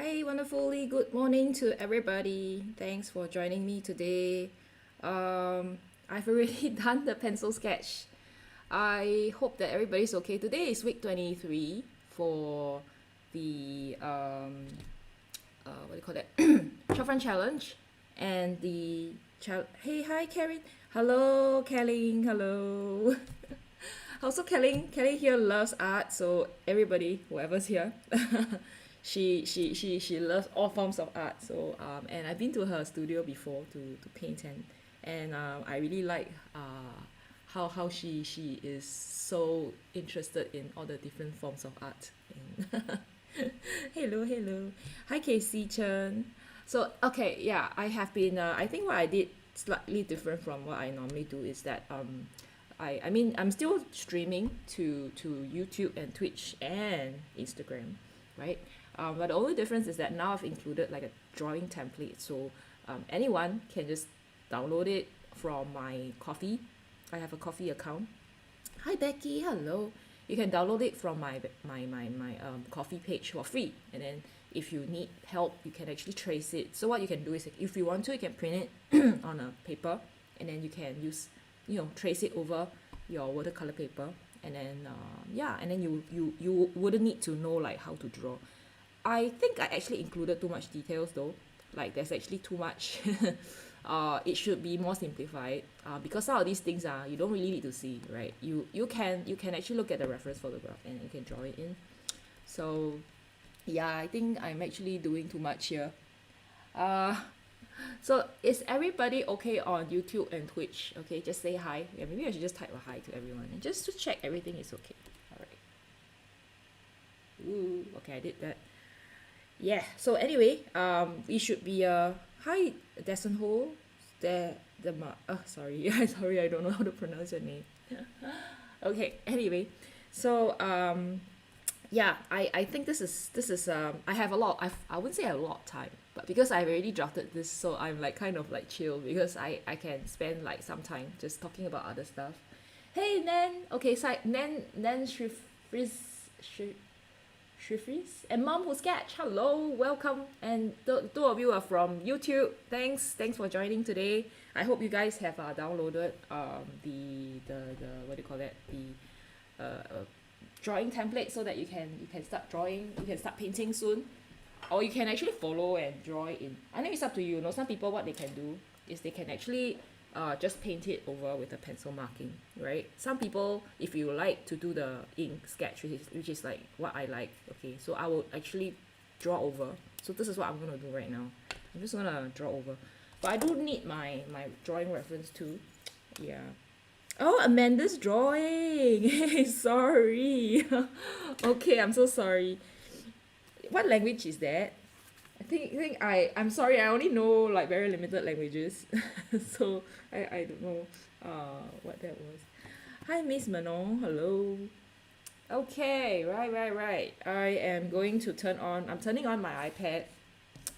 Hi, wonderfully good morning to everybody. Thanks for joining me today. I've already done the pencil sketch. I hope that everybody's okay. Today is week 23 for the what do you call that? Shopfront challenge and the Hey, hi, Karen. Hello, Kelly. Hello. Also, Kelly here loves art, so everybody, whoever's here, she loves all forms of art. So and I've been to her studio before to paint and I really like how she is so interested in all the different forms of art. And hello, hi Casey Chen. So okay, yeah, I have been. I think what I did slightly different from what I normally do is that I mean I'm still streaming to YouTube and Twitch and Instagram, right? But the only difference is that now I've included like a drawing template, so anyone can just download it from my Coffee. I have a Coffee account. Hi Becky, hello. You can download it from my Coffee page for free, and then if you need help, you can actually trace it. So what you can do is, if you want to, you can print it on a paper, and then you can use, trace it over your watercolor paper, and then yeah, and then you wouldn't need to know like how to draw. I think I actually included too much details though. Like there's actually too much. It should be more simplified. Because some of these things you don't really need to see, right? You can actually look at the reference photograph and you can draw it in. So yeah, I think I'm actually doing too much here. Uh, so is everybody okay on YouTube and Twitch? Okay, just say hi. Yeah, maybe I should just type a hi to everyone and just to check everything is okay. All right. Ooh, okay, I did that. Yeah. So anyway, we should be hi Desson Ho, sorry, sorry, I don't know how to pronounce your name. Okay. Anyway, so yeah, I think this is I have a lot. I wouldn't say I have a lot of time, but because I've already drafted this, so I'm like kind of like chill because I can spend like some time just talking about other stuff. Hey Nan, okay, so Nan Shifris and Mom Who Sketch. Hello, welcome. And the two of you are from YouTube. Thanks for joining today. I hope you guys have downloaded the what do you call that, the drawing template, so that you can start drawing. You can start painting soon, or you can actually follow and draw it in. I think it's up to you. You know, some people, what they can do is they can actually just paint it over with a pencil marking, right? Some people, if you like to do the ink sketch, which is like what I like, okay, so I will actually draw over. So this is what I'm gonna do right now. I'm just gonna draw over, but I do need my drawing reference too. Yeah. Oh, Amanda's drawing. Hey, sorry. Okay, I'm so sorry. What language is that? I'm sorry, I only know like very limited languages. So I don't know what that was. Hi Miss Manon, hello. Okay, right. I'm turning on my iPad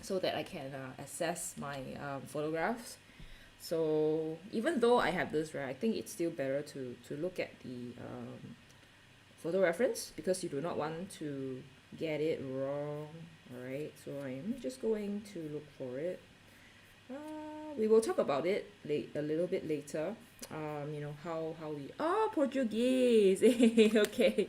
so that I can access my photographs. So even though I have this, right, I think it's still better to look at the photo reference, because you do not want to get it wrong. Alright, so I'm just going to look for it. We will talk about it a little bit later. How we Portuguese. Okay.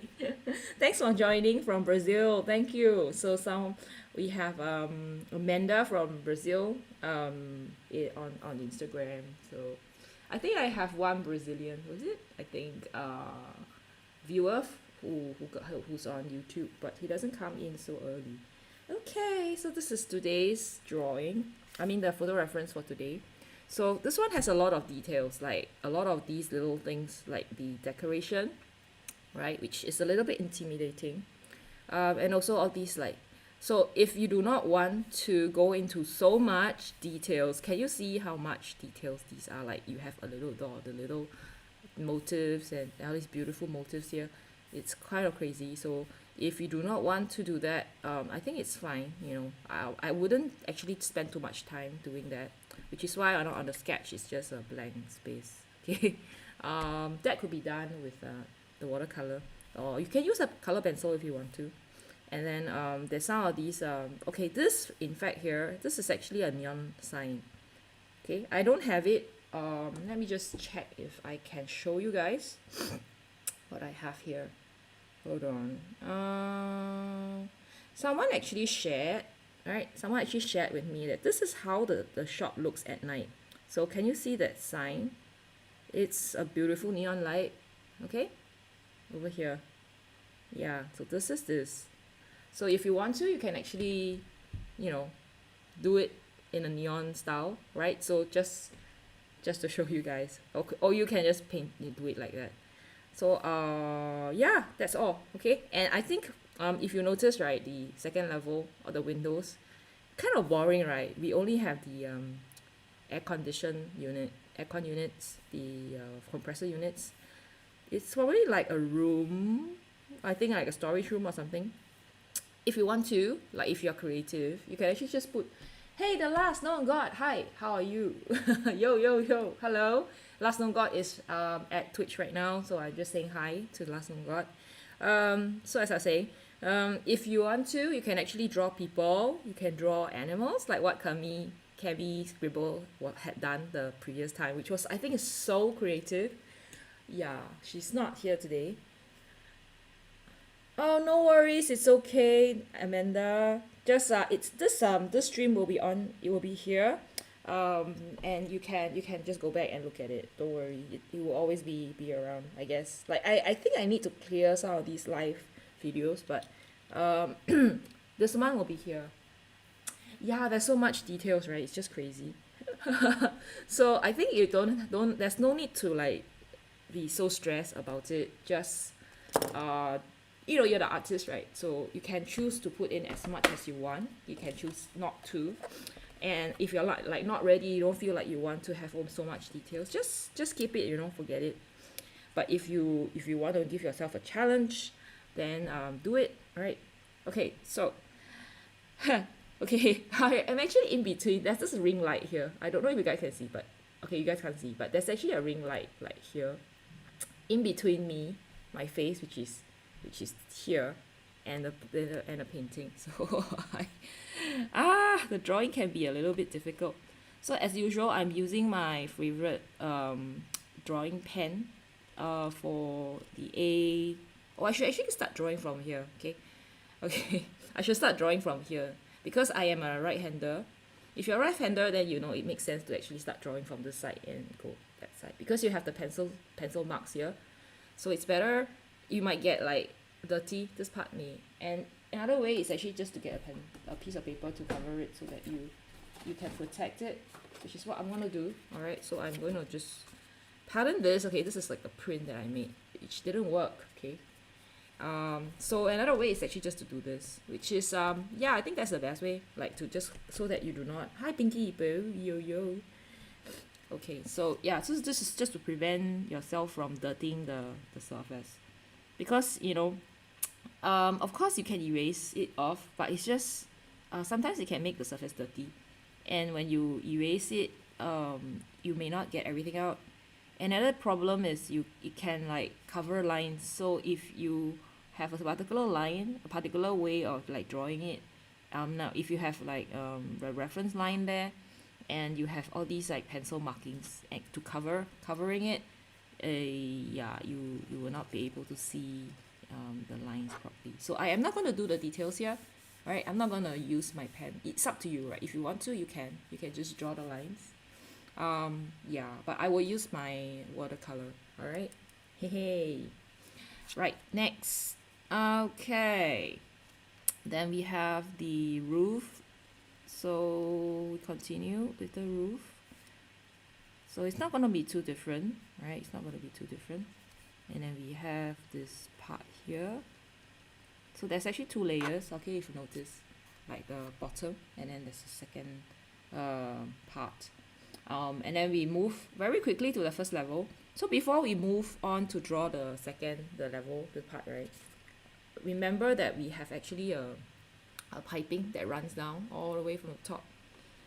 Thanks for joining from Brazil. Thank you. So we have Amanda from Brazil on Instagram. So I think I have one Brazilian. Was it? I think viewer who's on YouTube, but he doesn't come in so early. Okay, so this is today's drawing. I mean the photo reference for today. So this one has a lot of details, like a lot of these little things, like the decoration, right, which is a little bit intimidating. And also all these like, so if you do not want to go into so much details, can you see how much details these are? Like you have a little dot, the little motifs and all these beautiful motifs here. It's kind of crazy. So if you do not want to do that, I think it's fine. I wouldn't actually spend too much time doing that, which is why on the sketch it's just a blank space. Okay. That could be done with the watercolor, or you can use a color pencil if you want to. And then there's some of these, okay, this, in fact here, this is actually a neon sign. Okay, I don't have it. Let me just check if I can show you guys what I have here. Hold on. Someone actually shared, right? Someone actually shared with me that this is how the shop looks at night. So can you see that sign? It's a beautiful neon light, okay? Over here. Yeah, so this is this. So if you want to, you can actually, you know, do it in a neon style, right? So just to show you guys. Okay, or you can just do it like that. So yeah, that's all. Okay, and I think if you notice, right, the second level of the windows, kind of boring, right? We only have the aircon units, the compressor units. It's probably like a room, I think like a storage room or something. If you want to, like if you're creative, you can actually just put, hey, the last known god, hi, how are you? Yo, yo, yo, hello. Last known god is at Twitch right now, so I'm just saying hi to the last known god. So as I say, if you want to, you can actually draw people, you can draw animals, like what Cabby Scribble had done the previous time, which was, I think, is so creative. Yeah, she's not here today. Oh, no worries, it's okay, Amanda. Just it's this stream will be on. It will be here, and you can just go back and look at it. Don't worry, it will always be around. I guess. Like I think I need to clear some of these live videos, but this one will be here. Yeah, there's so much details, right? It's just crazy. So I think you don't. There's no need to like be so stressed about it. Just you know, you're the artist, right? So you can choose to put in as much as you want. You can choose not to. And if you're like not ready, you don't feel like you want to have so much details, just keep it, you know, forget it. But if you want to give yourself a challenge, then do it, right? Okay, so okay, I'm actually in between. There's this ring light here. I don't know if you guys can see, but okay, you guys can't see, but there's actually a ring light like here, in between me, my face, which is here, and the painting. So the drawing can be a little bit difficult. So as usual, I'm using my favorite drawing pen for the A. Oh, I should actually start drawing from here. Okay, I should start drawing from here because I am a right-hander. If you're a right-hander, then you know it makes sense to actually start drawing from this side and go that side because you have the pencil marks here. So it's better. You might get like dirty this part may, and another way is actually just to get a piece of paper to cover it so that you can protect it, which is what I'm gonna do. All right, so I'm going to just pardon this. Okay, this is like a print that I made, which didn't work. Okay, so another way is actually just to do this, which is yeah, I think that's the best way, like to just so that you do not. Hi Pinky, boo, yo yo. Okay, so yeah, so this is just to prevent yourself from dirtying the surface. Because, you know, of course you can erase it off, but it's just sometimes it can make the surface dirty. And when you erase it, you may not get everything out. Another problem is it can like cover lines. So if you have a particular line, a particular way of like drawing it, now if you have like the reference line there, and you have all these like pencil markings to covering it, yeah, you will not be able to see the lines properly. So I am not going to do the details here, right? I'm not going to use my pen. It's up to you, right? If you want to, you can just draw the lines. Yeah, but I will use my watercolor. All right. Hey. Right, next. Okay, then we have the roof. So we continue with the roof. So it's not going to be too different, right? It's not going to be too different. And then we have this part here. So there's actually two layers, okay, if you notice, like the bottom, and then there's a second part. And then we move very quickly to the first level. So before we move on to draw the part, right? Remember that we have actually a piping that runs down all the way from the top.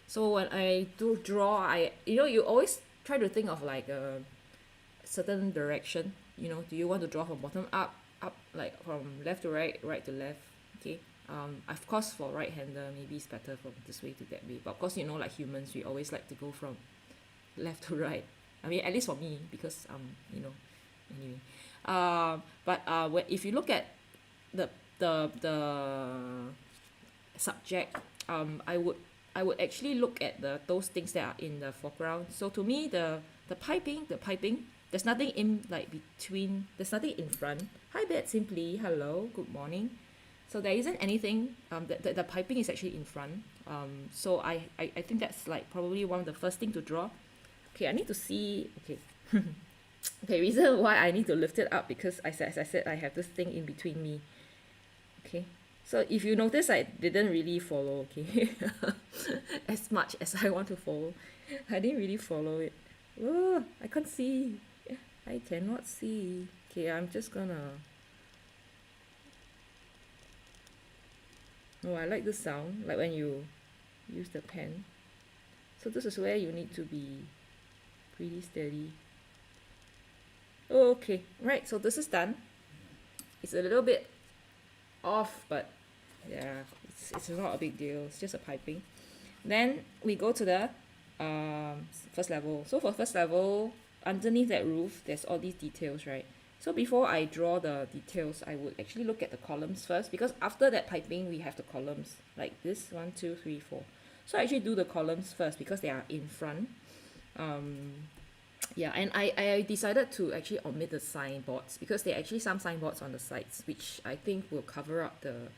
So when I do draw, you always try to think of like a certain direction. You know, do you want to draw from bottom up, like from left to right, right to left? Okay, Of course, for right-hander, maybe it's better from this way to that way. But of course, you know, like humans, we always like to go from left to right. I mean, at least for me, because you know, anyway. If you look at the subject, I would actually look at those things that are in the foreground. So to me, the piping, there's nothing in like between. There's nothing in front. Hi, Beth. Simply, hello, good morning. So there isn't anything. The piping is actually in front. So I think that's like probably one of the first thing to draw. Okay, I need to see. Okay. Okay, reason why I need to lift it up because as I said, I have this thing in between me. Okay, so if you notice, I didn't really follow, okay, as much as I want to follow. I didn't really follow it. Oh, I can't see. I cannot see. Okay, I'm just gonna... Oh, I like the sound, like when you use the pen. So this is where you need to be pretty steady. Okay, right, so this is done. It's a little bit off, but yeah, it's not a big deal. It's just a piping. Then we go to the first level. So for first level, underneath that roof, there's all these details, right? So before I draw the details, I would actually look at the columns first, because after that piping, we have the columns like this, 1, 2, 3, 4. So I actually do the columns first because they are in front. Yeah, and I decided to actually omit the signboards because there are actually some signboards on the sides, which I think will cover up the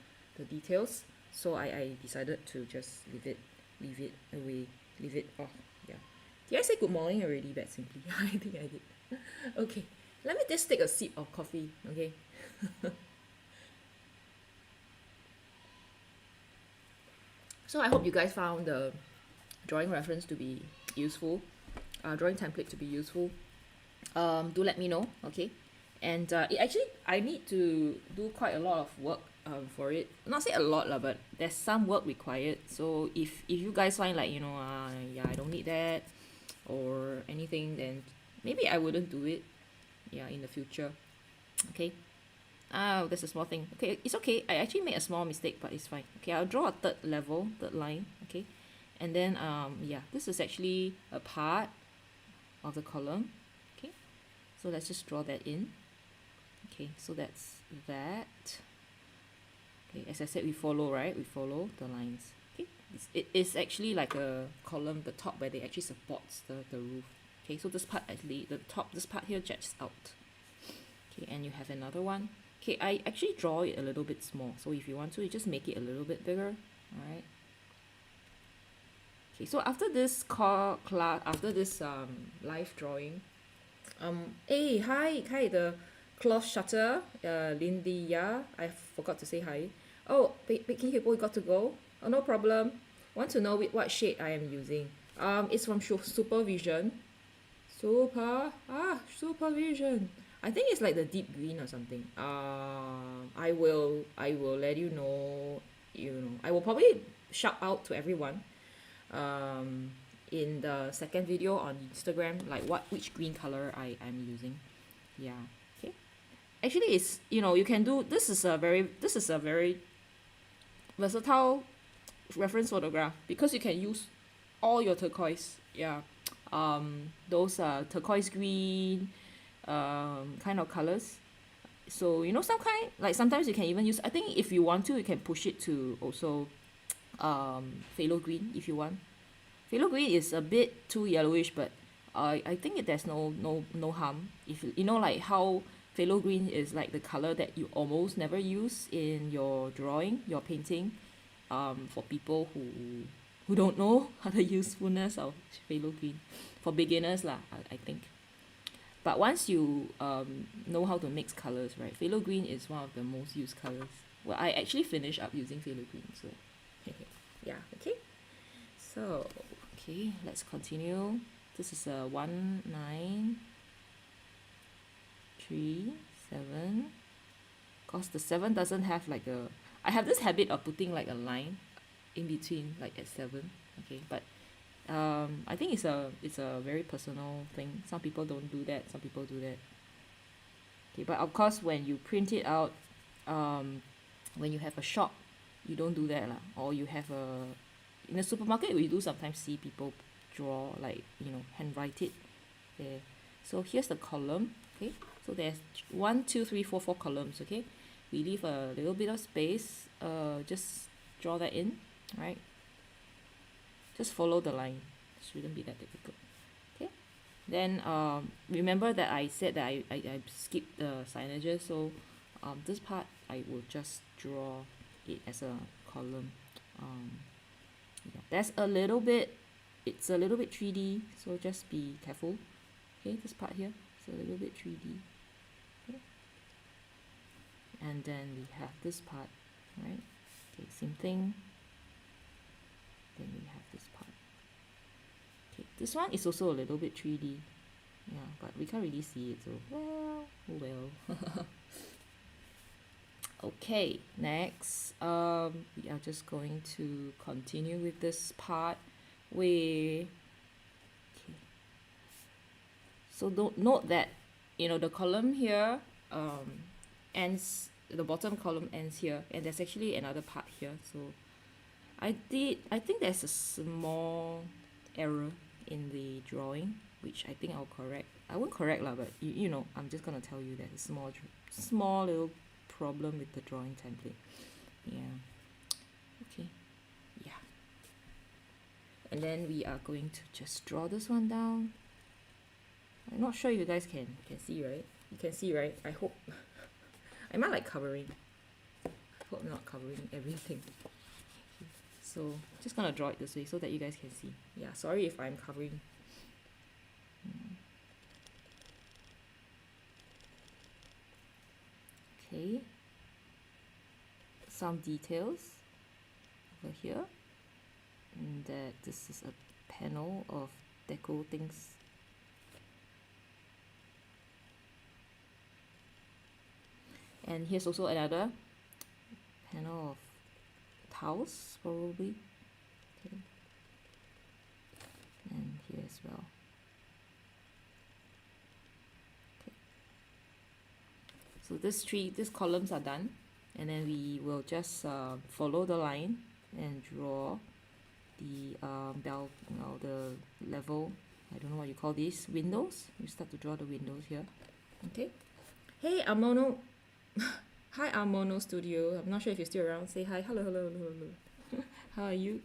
details. So I decided to just leave it away, leave it off. Yeah. Did I say good morning already, Beth Simply? I think I did. Okay, let me just take a sip of coffee, okay? So I hope you guys found the drawing reference to be useful. Drawing template to be useful. Do let me know, okay? And it actually, I need to do quite a lot of work for it. Not say a lot lah, but there's some work required. So if you guys find like, you know, yeah, I don't need that or anything, then maybe I wouldn't do it, yeah, in the future. Okay. Oh, that's a small thing. Okay, it's okay. I actually made a small mistake, but it's fine. Okay, I'll draw a third line. Okay, and then yeah, this is actually a part of the column. Okay, so let's just draw that in. Okay, so that's that. Okay, as I said, we follow, right? We follow the lines. Okay, it is actually like a column, the top where they actually supports the roof. Okay, so this part actually, the top, this part here juts out. Okay, and you have another one. Okay, I actually draw it a little bit small. So if you want to, you just make it a little bit bigger. All right. Okay, so after this class, after this live drawing, hey, hi, the cloth shutter, Lindy, yeah, I forgot to say hi. Oh, baking people got to go. Oh, no problem. Want to know what shade I am using? It's from Supervision. Supervision. I think it's like the deep green or something. I will let you know. You know, I will probably shout out to everyone. In the second video on Instagram, like which green color I'm using. Yeah. Okay. Actually, it's, you know, you can do this is a very versatile reference photograph because you can use all your turquoise. Yeah. Those turquoise green kind of colors. So, you know, sometimes you can even use, I think if you want to, you can push it to also phthalo green if you want. Phthalo green is a bit too yellowish, but I think there's no harm. If you know, like how phthalo green is like the color that you almost never use in your drawing, your painting, for people who don't know how the usefulness of phthalo green, for beginners lah, I think. But once you know how to mix colors, right, phthalo green is one of the most used colors. Well, I actually finished up using phthalo green, so yeah. Okay, so okay, let's continue. This is a 1 9 3 7. Cause the 7 doesn't have like a, I have this habit of putting like a line in between, like at 7. Okay, but I think it's a very personal thing. Some people don't do that, some people do that. Okay, but of course when you print it out, when you have a shop, you don't do that lah, or you have a in the supermarket we do sometimes see people draw like handwrite it there. So here's the column. Okay, so there's 1 2 3 4 4 columns. Okay, we leave a little bit of space, just draw that in, right? Just follow the line, shouldn't be that difficult. Okay, then remember that I said that I skipped the signages, so this part I will just draw it as a column. Yeah, that's a little bit, it's a little bit 3D, so just be careful. Okay, this part here is a little bit 3D. Okay. And then we have this part, right? Okay, same thing. Then we have this part. Okay, this one is also a little bit 3D. Yeah, but we can't really see it, so well, oh well. Okay, next, we are just going to continue with this part where, okay. So note that, the column here ends, the bottom column ends here, and there's actually another part here. So I think there's a small error in the drawing, which I think I'll correct. I won't correct lah, but I'm just gonna tell you that a small little problem with the drawing template. Yeah. Okay. Yeah. And then we are going to just draw this one down. I'm not sure if you guys can see, right? You can see, right? I hope. Am I like covering? I hope I'm not covering everything. So just gonna draw it this way so that you guys can see. Yeah, sorry if I'm covering. Okay, some details over here, and that this is a panel of deco things. And here's also another panel of tiles, probably. Okay. And here as well. So these columns are done, and then we will just follow the line and draw the the level. I don't know what you call these, windows. We start to draw the windows here. Okay. Hey Amono, hi Amono Studio. I'm not sure if you're still around. Say hi. Hello, hello, hello, hello. How are you?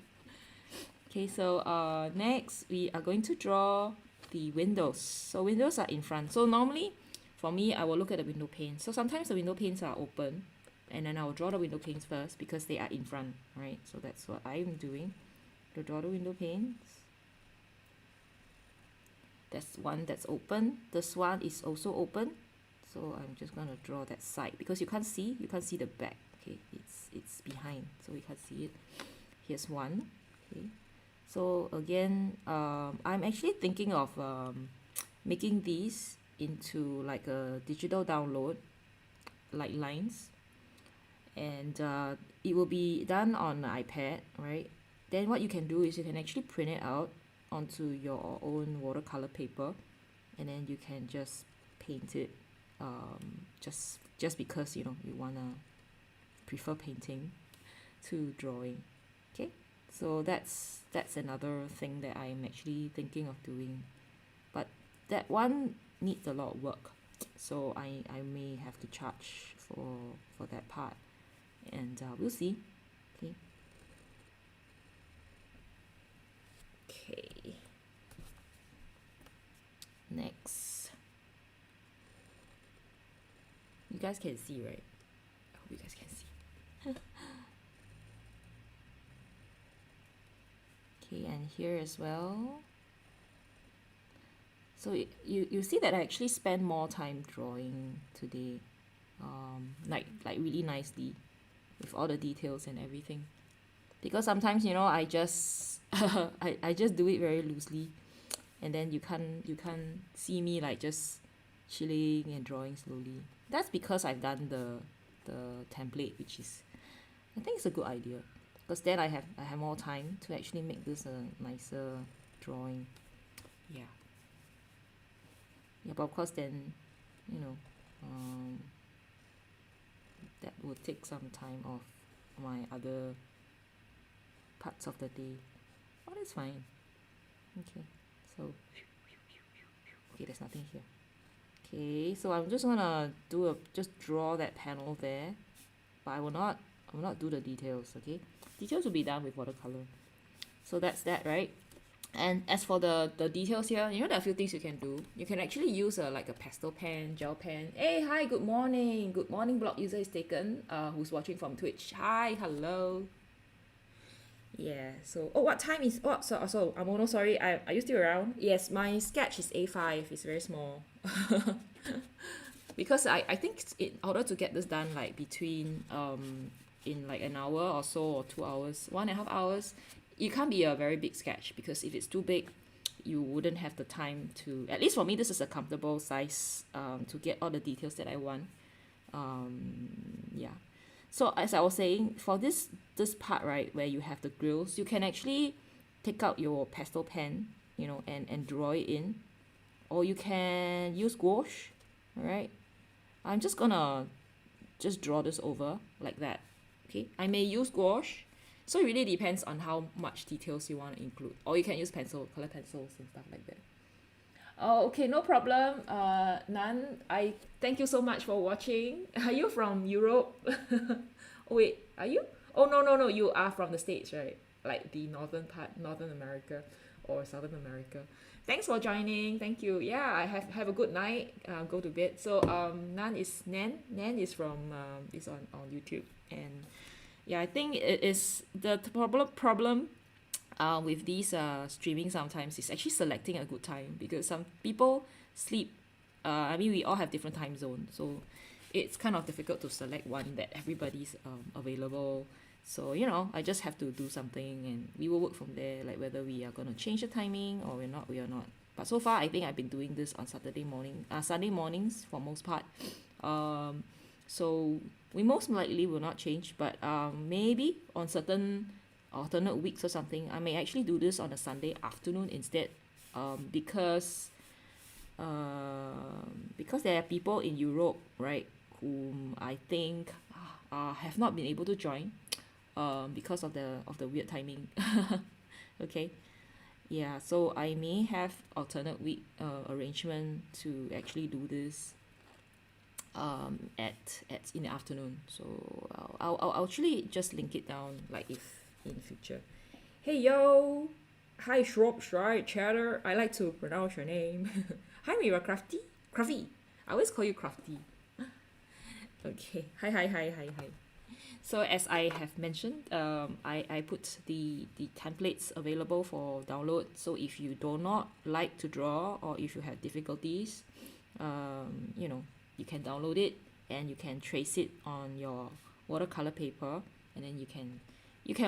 Okay. So next we are going to draw the windows. So windows are in front. So normally, for me, I will look at the window panes. So sometimes the window panes are open, and then I will draw the window panes first because they are in front, right? So that's what I'm doing, to draw the window panes. That's one that's open. This one is also open. So I'm just gonna draw that side because you can't see the back. Okay, it's behind, so we can't see it. Here's one. Okay, so again, I'm actually thinking of making these into like a digital download, like lines, and it will be done on the iPad, right? Then what you can do is you can actually print it out onto your own watercolor paper, and then you can just paint it, just because you wanna prefer painting to drawing. Okay, so that's another thing that I'm actually thinking of doing, but that one needs a lot of work, so I may have to charge for that part, and we'll see. Okay. Okay. Next, you guys can see, right? I hope you guys can see. Okay, and here as well. So you see that I actually spend more time drawing today, like really nicely, with all the details and everything, because sometimes I just I just do it very loosely, and then you can't see me like just chilling and drawing slowly. That's because I've done the template, which is, I think it's a good idea, because then I have more time to actually make this a nicer drawing. Yeah. Yeah, but of course then, that will take some time off my other parts of the day. Oh, that's fine. Okay, so okay, there's nothing here. Okay, so I'm just gonna just draw that panel there, but I will not do the details. Okay, details will be done with watercolor. So that's that, right? And as for the details here, you know, there are a few things you can do. You can actually use like a pastel pen, gel pen. Hey, hi, good morning. Good morning, blog user is taken. Who's watching from Twitch? Hi, hello. Yeah. So, oh, what time is? Oh, so I'm Mono. Sorry, are you still around? Yes, my sketch is A5. It's very small. Because I think in order to get this done like between in like an hour or so, or 2 hours, 1.5 hours, it can't be a very big sketch, because if it's too big, you wouldn't have the time to, at least for me, this is a comfortable size to get all the details that I want. Yeah. So as I was saying, for this part, right, where you have the grills, you can actually take out your pastel pen, you know, and draw it in, or you can use gouache. All right, I'm just gonna just draw this over like that. Okay, I may use gouache, so it really depends on how much details you want to include, or you can use color pencils and stuff like that. Oh, okay, no problem. Nan, I thank you so much for watching. Are you from Europe? Oh, wait, are you? Oh, no, you are from the States, right? Like the northern part, Northern America or Southern America. Thanks for joining. Thank you. Yeah, I have a good night. Go to bed. So Nan is from is on YouTube, and yeah, I think it is the problem with these streaming sometimes is actually selecting a good time, because some people sleep. I mean, we all have different time zones, so it's kind of difficult to select one that everybody's available. So, you know, I just have to do something, and we will work from there, like whether we are going to change the timing or we are not. But so far, I think I've been doing this on Sunday mornings for most part. So we most likely will not change, but maybe on certain alternate weeks or something, I may actually do this on a Sunday afternoon instead, because there are people in Europe, right, whom I think have not been able to join, because of the weird timing. Okay, yeah, so I may have alternate week arrangement to actually do this at in the afternoon. So I'll actually just link it down, like if in future. Hey yo, hi Shropshire Chatter. I like to pronounce your name. Hi Mira Crafty. I always call you Crafty. Okay. Hi. So as I have mentioned, I put the templates available for download. So if you do not like to draw, or if you have difficulties, you know, you can download it and you can trace it on your watercolor paper, and then you can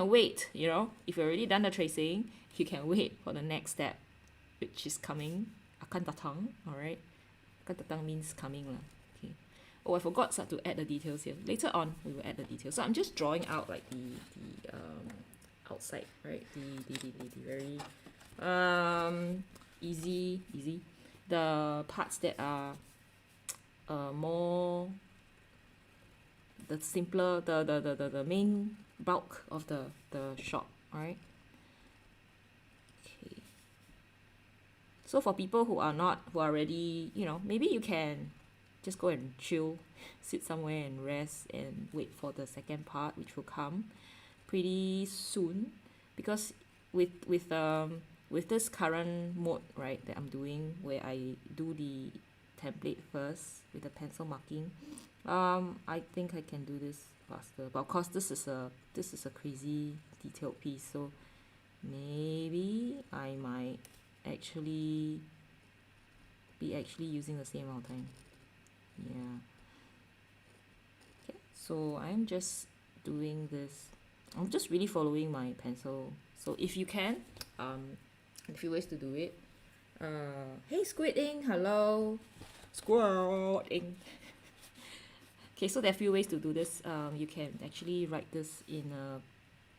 wait, you know, if you've already done the tracing, you can wait for the next step, which is coming. Akan datang, alright? Akan datang means coming lah. Okay. Oh, I forgot to add the details here. Later on, we will add the details. So I'm just drawing out like the outside, right? The very easy. The parts that are more the simpler, the main bulk of the shop, alright? Okay. So for people who are already, you know, maybe you can just go and chill, sit somewhere and rest and wait for the second part, which will come pretty soon, because with this current mode, right, that I'm doing, where I do the template first with the pencil marking, I think I can do this faster. But of course, this is a crazy detailed piece, so maybe I might actually be using the same amount of time. Yeah. Okay, so I'm just doing this. I'm just really following my pencil. So if you can, a few ways to do it. Hey Squid Ink, hello. Squid Ink. Okay, so there are a few ways to do this. You can actually write this in a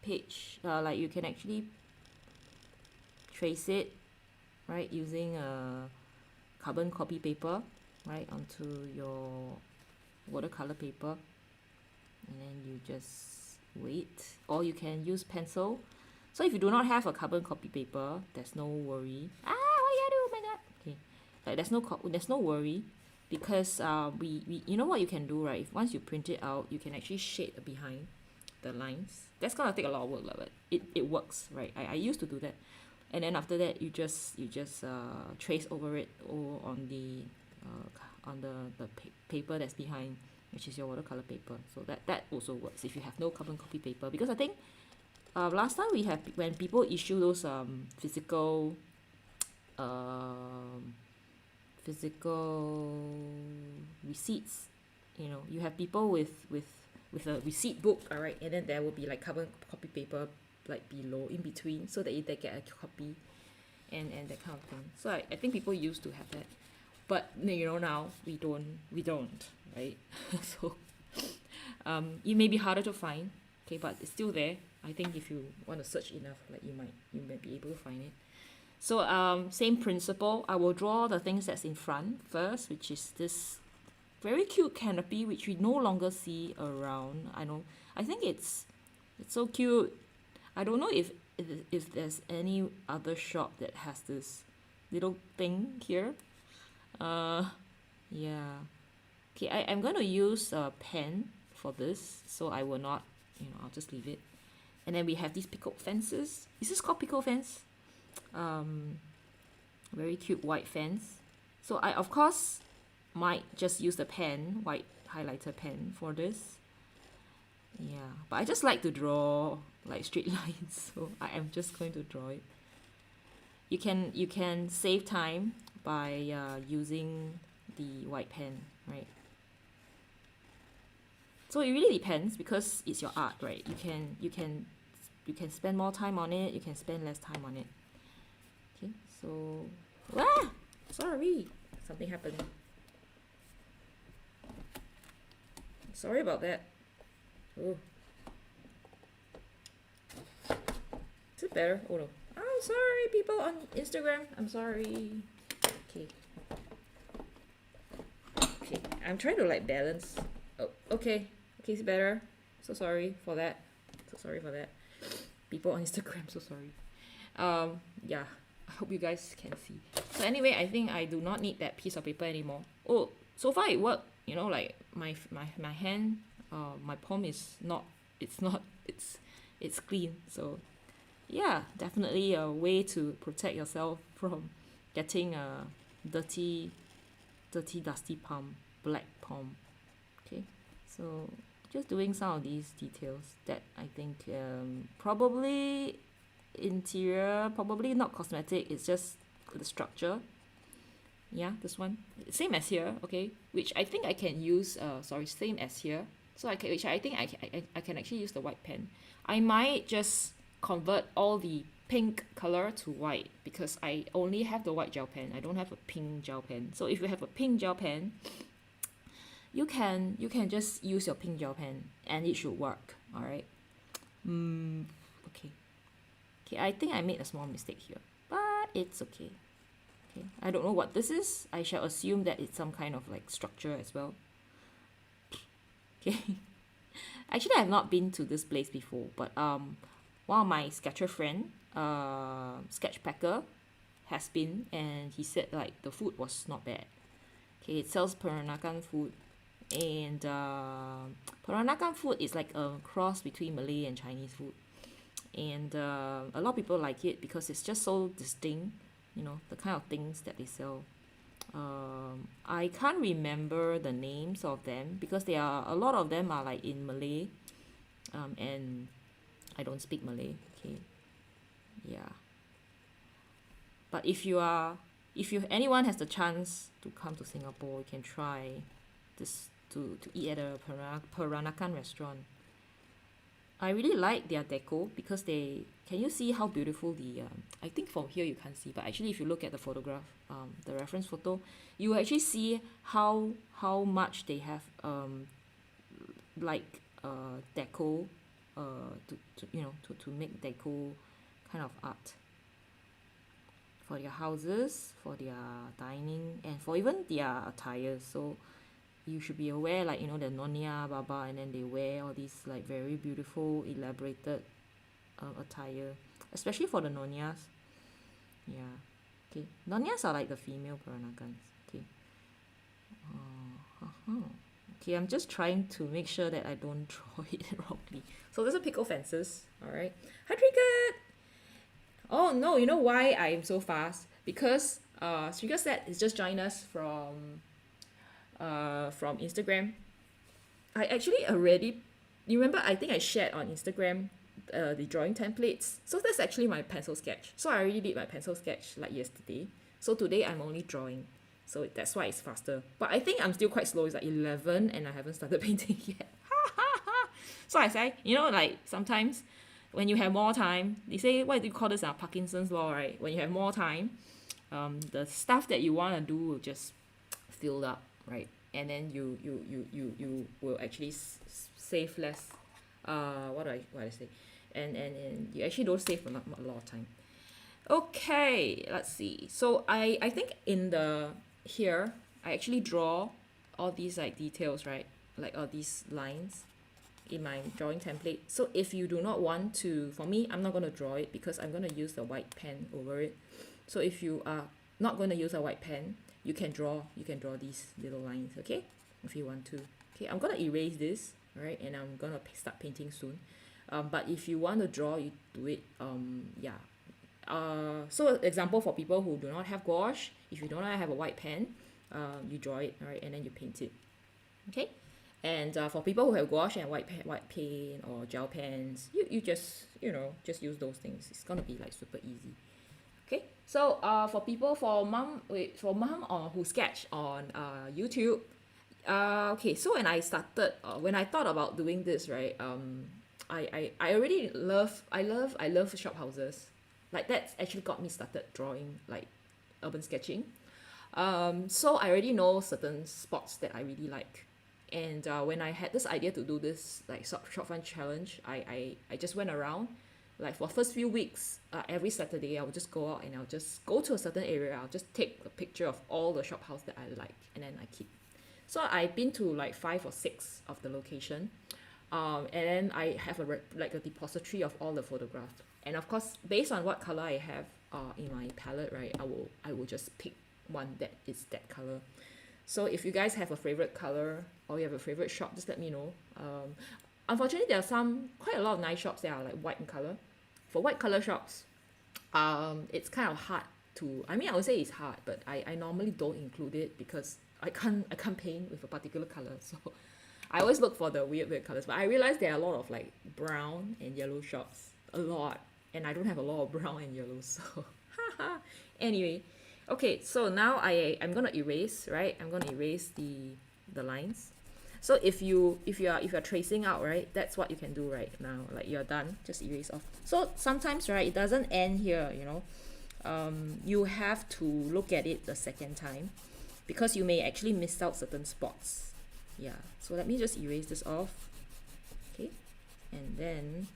page. Like you can actually trace it, right, using a carbon copy paper, right, onto your watercolor paper, and then you just weight, or you can use pencil. So if you do not have a carbon copy paper, there's no worry. What you do? Oh my god. Okay, like there's no worry, because we you know what you can do, right? If once you print it out, you can actually shade behind the lines. That's gonna take a lot of work, but it works, right? I used to do that, and then after that you just trace over it, or on the paper that's behind, which is your watercolor paper. So that also works if you have no carbon copy paper, because I think last time we have, when people issue those physical receipts, you know, you have people with a receipt book, all right, and then there will be like carbon copy paper like below, in between, so that they get a copy, and that kind of thing. So I think people used to have that, but you know, now we don't, right? So it may be harder to find, okay, but it's still there. I think if you want to search enough, like you might be able to find it. So same principle. I will draw the things that's in front first, which is this very cute canopy, which we no longer see around. I think it's so cute. I don't know if there's any other shop that has this little thing here. Yeah. Okay, I'm going to use a pen for this, so I will not, I'll just leave it. And then we have these Pickle Fans. Is this called Pickle Fans? Very cute white fans. So I, of course, might just use the pen, white highlighter pen for this. Yeah, but I just like to draw like straight lines, so I am just going to draw it. You can save time by using the white pen, right? So it really depends, because it's your art, right? You can spend more time on it, you can spend less time on it. Okay, so sorry, something happened. Sorry about that. Oh, is it better? Oh no. I'm sorry, people on Instagram. I'm sorry. Okay. Okay, I'm trying to like balance. Oh, okay. Okay, it's better. So sorry for that. People on Instagram, so sorry. Yeah, I hope you guys can see. So anyway, I think I do not need that piece of paper anymore. Oh, so far it worked. Like my hand, my palm is not. It's clean. So yeah, definitely a way to protect yourself from getting a dirty, dusty palm, black palm. Okay, so just doing some of these details that I think probably interior, probably not cosmetic, it's just the structure. Yeah, this one, same as here, okay, which I think I can use, same as here. So which I think I can actually use the white pen. I might just convert all the pink color to white, because I only have the white gel pen. I don't have a pink gel pen. So if you have a pink gel pen, you can just use your pink gel pen and it should work. All right. Okay, I think I made a small mistake here, but it's okay. Okay, I don't know what this is. I shall assume that it's some kind of like structure as well. Okay. Actually, I have not been to this place before, but one of my sketcher friend, sketch packer, has been, and he said like the food was not bad. Okay, it sells Peranakan food, and Peranakan food is like a cross between Malay and Chinese food, and a lot of people like it because it's just so distinct, the kind of things that they sell. I can't remember the names of them, because a lot of them are like in Malay, and I don't speak Malay. Okay, yeah. But if anyone has the chance to come to Singapore, you can try this to eat at a Peranakan restaurant. I really like their deco, because can you see how beautiful I think from here you can't see, but actually if you look at the photograph, the reference photo, you actually see how much they have deco, to make deco kind of art for their houses, for their dining, and for even their attire. So you should be aware, like, you know, the Nonya Baba, and then they wear all these like very beautiful elaborated attire, especially for the Nonyas. Yeah. Okay, Nonyas are like the female Peranakans. Okay. Okay, I'm just trying to make sure that I don't draw it wrongly. So those are Pickle Fences. All right. Hi, Trinket. Oh no, you know why I'm so fast? Because Trinket said is just joined us from Instagram. I actually already, you remember, I think I shared on Instagram the drawing templates. So that's actually my pencil sketch. So I already did my pencil sketch like yesterday. So today I'm only drawing. So that's why it's faster. But I think I'm still quite slow. It's like 11 and I haven't started painting yet. So I say, you know, like sometimes when you have more time, they say, what do you call this? Parkinson's law, right? When you have more time, the stuff that you want to do will just fill up, right? And then you will actually save less. What do I say? And you actually don't save a lot of time. Okay, let's see. So I think in the here I actually draw all these like details, right? Like all these lines in my drawing template. So if you do not want to, for me, I'm not going to draw it because I'm going to use the white pen over it. So if you are not going to use a white pen, you can draw these little lines, okay? If you want to. Okay, I'm going to erase this, right? And I'm going to start painting soon. But if you want to draw, you do it, yeah. So example for people who do not have gouache, if you do not have a white pen, you draw it, right? And then you paint it, okay? And for people who have gouache and white paint or gel pens, you just, you know, just use those things. It's gonna be like super easy. Okay, so for mom who sketch on YouTube, okay, so when I started, when I thought about doing this, right, I already love shop houses. Like that's actually got me started drawing like urban sketching. So I already know certain spots that I really like. And when I had this idea to do this like shopfront challenge, I just went around. Like for first few weeks, every Saturday I would just go out and I'll just go to a certain area. I'll just take a picture of all the shop house that I like, and then I keep. So I've been to like 5 or 6 of the location, and then I have like a depository of all the photographs. And of course, based on what color I have in my palette, right, I will just pick one that is that color. So if you guys have a favorite color or you have a favorite shop, just let me know. Unfortunately, there are quite a lot of nice shops that are like white in color. For white color shops, it's kind of hard to, I mean, I would say it's hard, but I normally don't include it because I can't paint with a particular color. So I always look for the weird colors. But I realize there are a lot of like brown and yellow shops, a lot. And I don't have a lot of brown and yellow, so anyway. Okay, so now I'm gonna erase, right? I'm gonna erase the lines. So if you're tracing out, right, that's what you can do right now. Like you're done, just erase off. So sometimes, right, it doesn't end here, you know. You have to look at it the second time because you may actually miss out certain spots. Yeah. So let me just erase this off. Okay, and then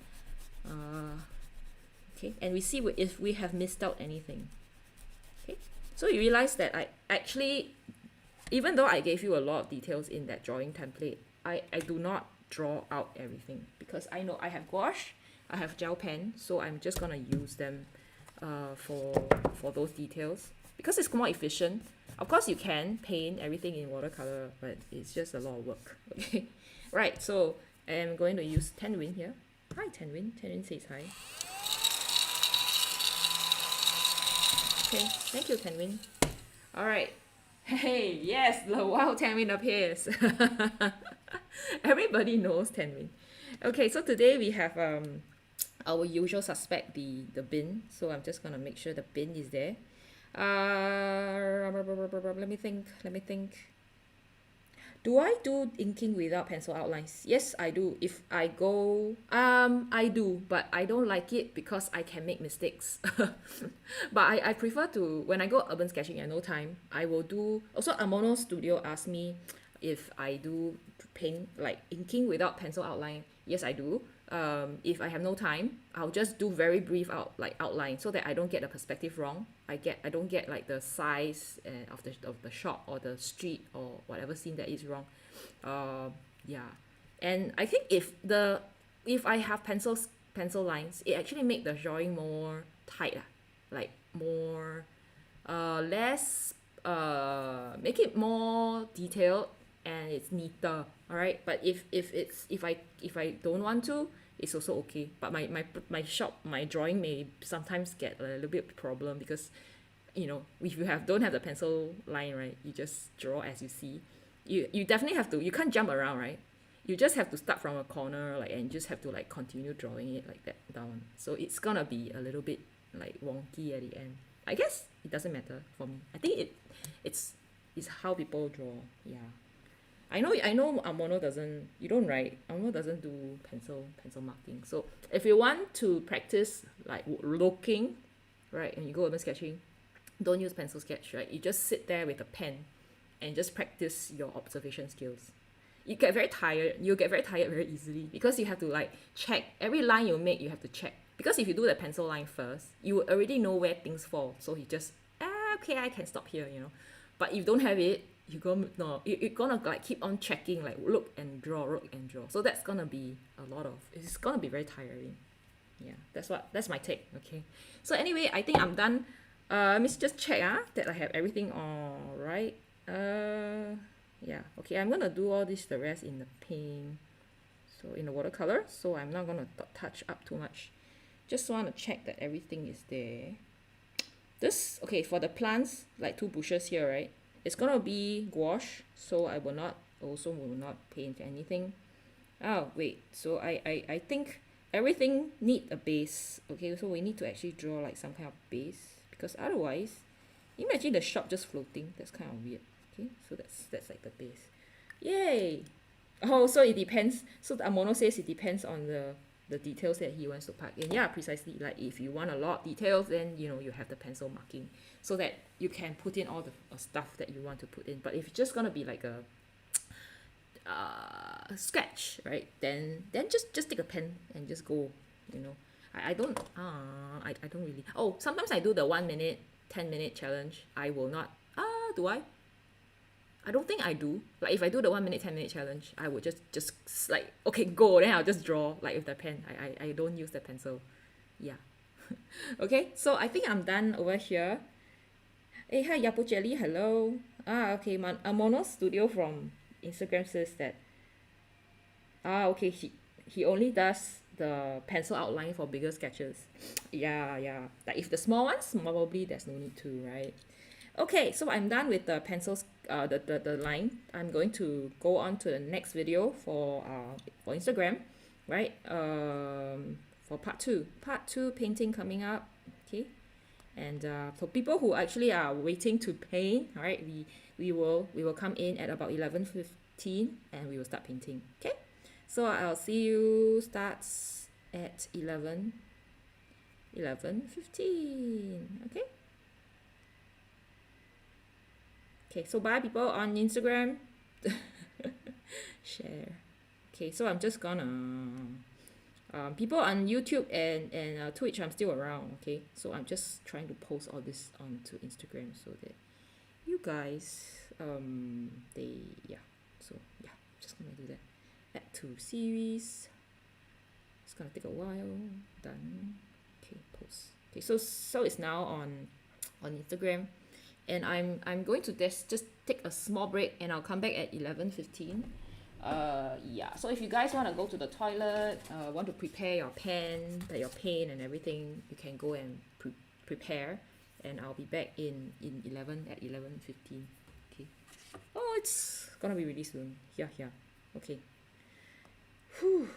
okay, and we see if we have missed out anything. Okay, so you realize that I actually, even though I gave you a lot of details in that drawing template, I do not draw out everything because I know I have gouache, I have gel pen, so I'm just gonna use them for those details because it's more efficient. Of course, you can paint everything in watercolor, but it's just a lot of work. Okay, right. So I'm going to use Tenwin here. Hi, Tenwin. Tenwin says hi. Okay, thank you, Tenwin. All right. Hey, yes, the wow Tenwin appears. Everybody knows Tenwin. Okay, so today we have our usual suspect, the bin. So I'm just gonna make sure the bin is there. Let me think. Do I do inking without pencil outlines? Yes, I do. If I go, I do, but I don't like it because I can make mistakes. But I prefer to, when I go urban sketching at no time, I will do, also Amono Studio asked me if I do paint, like inking without pencil outline. Yes, I do. If I have no time, I'll just do very brief outline so that I don't get the perspective wrong. I don't get like the size of the shop or the street or whatever scene that is wrong. Yeah, and I think if I have pencil lines, it actually make the drawing more tight, like more less make it more detailed and it's neater. All right, but if I don't want to, it's also okay. But my drawing may sometimes get a little bit problem because if you don't have the pencil line, right, you just draw as you see. You definitely have to, you can't jump around, right? You just have to start from a corner, like, and just have to like continue drawing it like that down, so it's gonna be a little bit like wonky at the end. I guess it doesn't matter for me. I think it's how people draw. Yeah, I know Amono doesn't, you don't write, Amono doesn't do pencil marking. So if you want to practice like looking, right, and you go urban sketching, don't use pencil sketch, right? You just sit there with a pen and just practice your observation skills. You'll get very tired very easily because you have to like check every line you make. You have to check, because if you do the pencil line first, you already know where things fall, so you just okay, I can stop here, but if you don't have it, you're gonna like keep on checking, like look and draw, so it's gonna be very tiring. Yeah, that's my take. Okay, so anyway, I think I'm done. Let me just check that I have everything all right. Yeah, okay, I'm gonna do all this, the rest in the paint, so in the watercolor, so I'm not gonna touch up too much. Just want to check that everything is there. Okay, for the plants, like 2 bushes here, right, it's gonna be gouache, so I will not paint anything. Oh wait, so I think everything need a base. Okay, so we need to actually draw like some kind of base, because otherwise, imagine the shop just floating. That's kind of weird. Okay, so that's like the base. Yay! Oh, so it depends. So the Amono says it depends on the details that he wants to pack in. Yeah, precisely. Like if you want a lot of details, then you have the pencil marking so that you can put in all the stuff that you want to put in. But if it's just gonna be like a sketch, right? Then just take a pen and just go. I don't really. Oh, sometimes I do the 1 minute, 10-minute challenge. I will not. Do I? I don't think I do. Like if I do the 1 minute, 10-minute challenge, I would just like, okay, go, then I'll just draw like with the pen. I don't use the pencil. Yeah. Okay, so I think I'm done over here. Hey, hi Yapo Jelly, hello. Okay, Mono Studio from Instagram says that okay, he only does the pencil outline for bigger sketches. Yeah. Like if the small ones, probably there's no need to, right? Okay, so I'm done with the pencils, the line. I'm going to go on to the next video for Instagram, right? For part two painting coming up. Okay, and for people who actually are waiting to paint, all right, we will come in at about 11:15 and we will start painting. Okay, so I'll see you starts at 11:15. Okay. Okay, so bye people on Instagram. Share. Okay, so I'm just gonna people on YouTube and Twitch, I'm still around. Okay, so I'm just trying to post all this onto Instagram so that you guys so yeah, just gonna do that. Add to series. It's gonna take a while. Done. Okay, post. Okay, so it's now on Instagram. And I'm going to just take a small break and I'll come back at 11:15. Yeah, so if you guys want to go to the toilet, want to prepare your pen, your paint and everything, you can go and prepare, and I'll be back in 11:15. Okay. Oh, it's gonna be really soon. Yeah. Okay. Whew.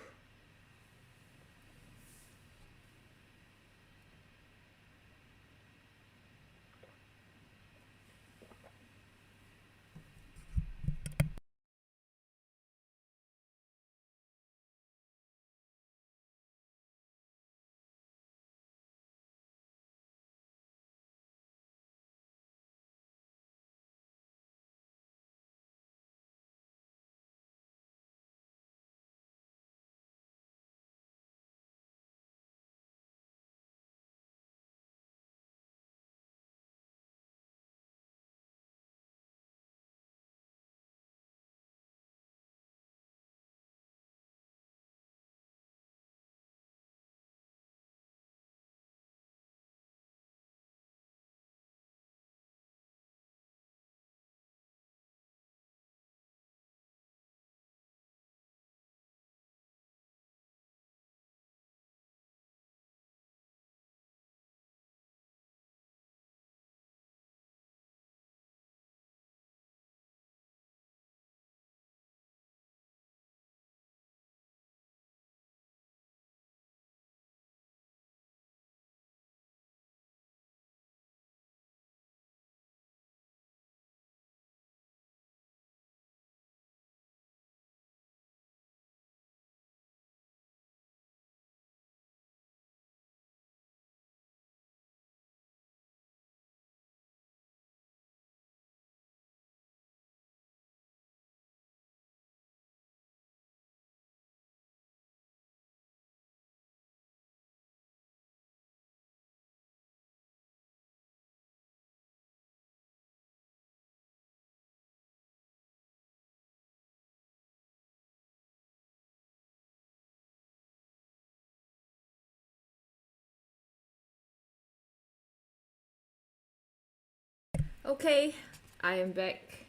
Okay, I am back.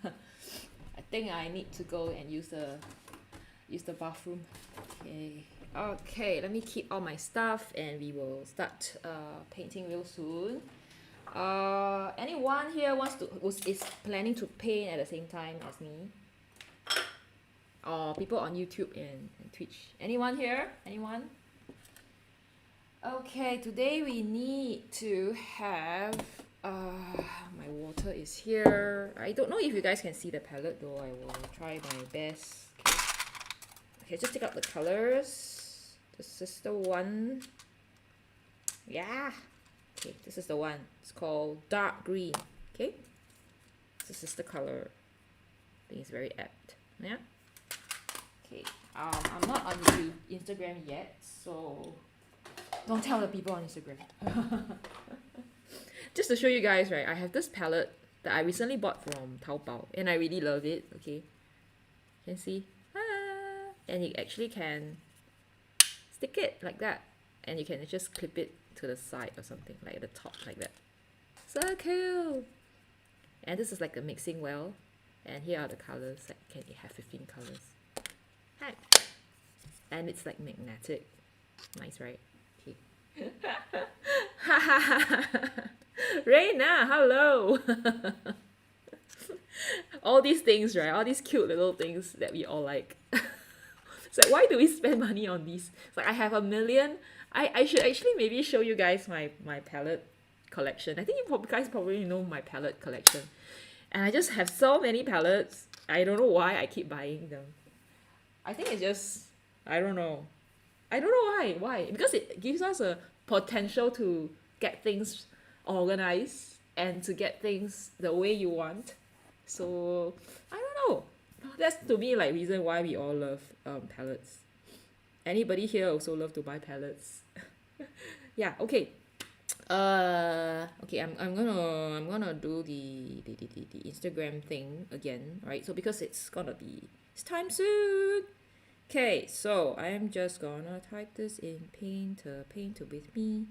I think I need to go and use the bathroom. Okay. Okay, let me keep all my stuff and we will start painting real soon. Anyone here is planning to paint at the same time as me? Or people on YouTube and Twitch? Anyone here? Anyone? Okay, today we need to have my water is here. I don't know if you guys can see the palette though. I will try my best. Okay, just take out the colors. This is the one. Yeah. Okay, this is the one. It's called dark green. Okay. This is the color. I think it's very apt. Yeah. Okay. I'm not on Instagram yet, so don't tell the people on Instagram. Just to show you guys, right, I have this palette that I recently bought from Taobao and I really love it. Okay, you can see, and you actually can stick it like that and you can just clip it to the side or something, like the top like that. So cool. And this is like a mixing well, and here are the colors. Like, can you have 15 colors? Hi. And it's like magnetic. Nice, right? Okay. Reina, hello. All these things, right? All these cute little things that we all like. It's like, why do we spend money on these? It's like I have a million. I should actually maybe show you guys my palette collection. I think you guys probably know my palette collection. And I just have so many palettes. I don't know why I keep buying them. I think it's just, I don't know. I don't know why. Why? Because it gives us a potential to get things organized and to get things the way you want. So I don't know. That's to me like reason why we all love palettes. Anybody here also love to buy palettes? Yeah. Okay. Okay. I'm gonna do the Instagram thing again, right? So because it's time soon. Okay, so I'm just gonna type this in paint with me.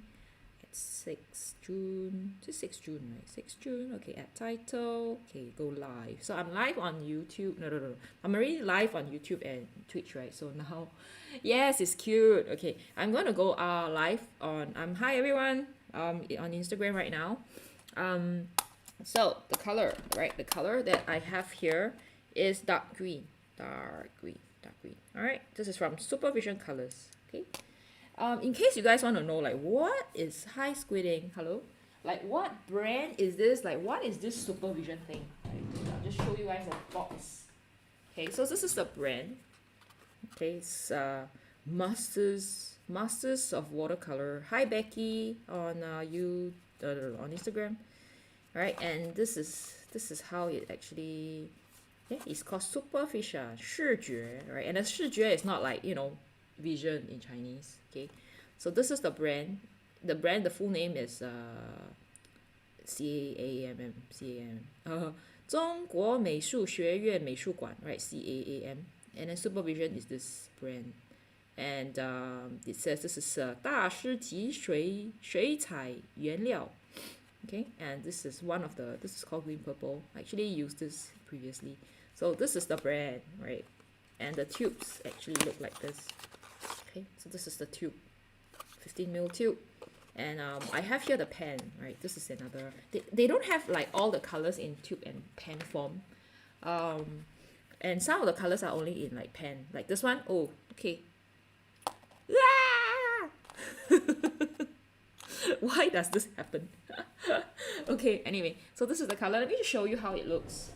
It's 6 June. It's 6 June, right? 6 June. Okay, add title. Okay, go live. So I'm live on YouTube. No. I'm already live on YouTube and Twitch, right? So now, yes, it's cute. Okay, I'm gonna go live on hi everyone. On Instagram right now. So the color, right? The color that I have here is dark green. Dark green. All right, this is from Supervision Colors. Okay, in case you guys want to know, like, what is High Squidding? Hello, like, what brand is this? Like, what is this Supervision thing? Right? I'll just show you guys a box. Okay, so this is the brand. Okay, it's Masters of Watercolor. Hi Becky on on Instagram. All right, and this is how it actually. Yeah, it's called superficial 视觉, right? And the 视觉 is not like, vision in Chinese. Okay, so this is the brand. The full name is CAAM. 中国美术学院美术馆, right? CAAM. And then Supervision is this brand. And it says this is 大师级水彩原料. Okay, and this is this is called Green Purple. I actually used this previously. So this is the brand, right? And the tubes actually look like this. Okay, so this is the tube, 15mm tube. And I have here the pen, right? This is another. They don't have like all the colors in tube and pen form. And some of the colors are only in like pen. Like this one. Oh, okay. Why does this happen? Okay, anyway, so this is the color. Let me just show you how it looks.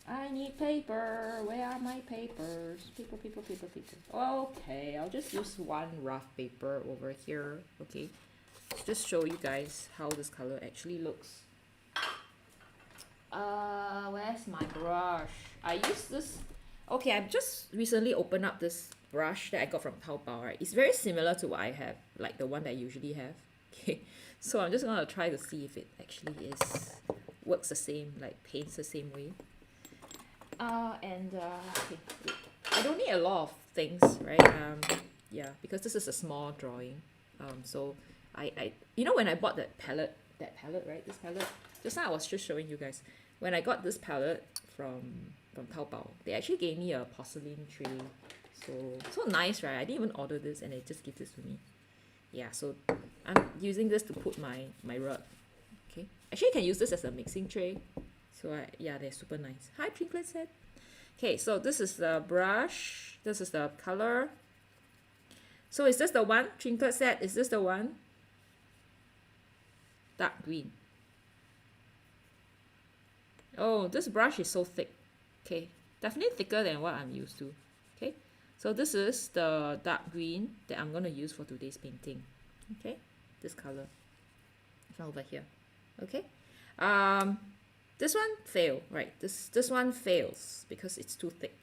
I need paper. Where are my papers? Paper. Okay, I'll just use one rough paper over here. Okay, just show you guys how this color actually looks. Where's my brush? I use this. Okay, I've just recently opened up this brush that I got from Taobao, right? It's very similar to what I have, like the one that I usually have. Okay, so I'm just gonna try to see if it actually works the same, like paints the same way. Okay, I don't need a lot of things, right? Yeah, because this is a small drawing. So you know when I bought that palette, right, this palette, just now I was just showing you guys, when I got this palette from Taobao, they actually gave me a porcelain tray, so nice, right? I didn't even order this and they just give this to me. Yeah, so I'm using this to put my rug. Okay, actually you can use this as a mixing tray. So yeah, they're super nice. Hi, Twinklet said. Okay, so this is the brush, this is the color. So is this the one? Twinklet said, is this the one? Dark green. Oh, this brush is so thick. Okay, definitely thicker than what I'm used to. Okay, so this is the dark green that I'm going to use for today's painting. Okay, this color from over here. Okay, this one fail, right? This one fails because it's too thick.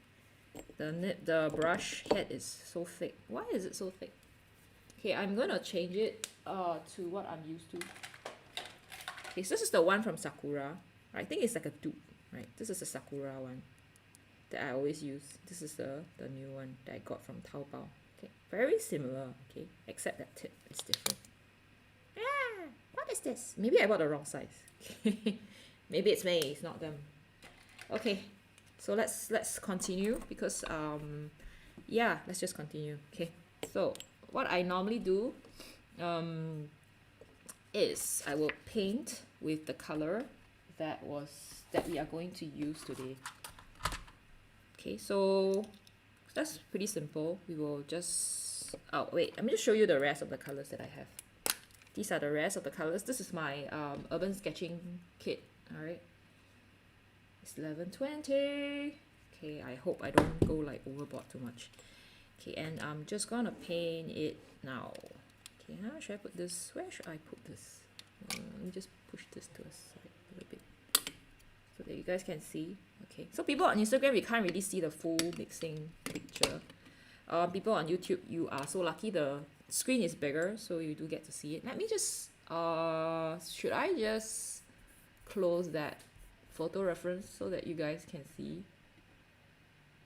The brush head is so thick. Why is it so thick? Okay, I'm gonna change it to what I'm used to. Okay, so this is the one from Sakura. I think it's like a dupe, right? This is the Sakura one that I always use. This is the new one that I got from Taobao. Okay, very similar, okay, except that tip is different. Ah, what is this? Maybe I bought the wrong size. Maybe it's me, it's not them. Okay, so let's continue because yeah, let's just continue. Okay, so what I normally do is I will paint with the color that we are going to use today. Okay, so that's pretty simple. We will just, oh wait, let me just show you the rest of the colors that I have. These are the rest of the colors. This is my urban sketching kit. All right, it's 11:20. Okay, I hope I don't go like overboard too much. Okay, and I'm just gonna paint it now. Okay, how should I put this? Where should I put this? Let me just push this to a side a little bit so that you guys can see. Okay, so people on Instagram, we can't really see the full mixing picture. People on YouTube, you are so lucky, the screen is bigger, so you do get to see it. Let me just, should I just close that photo reference so that you guys can see?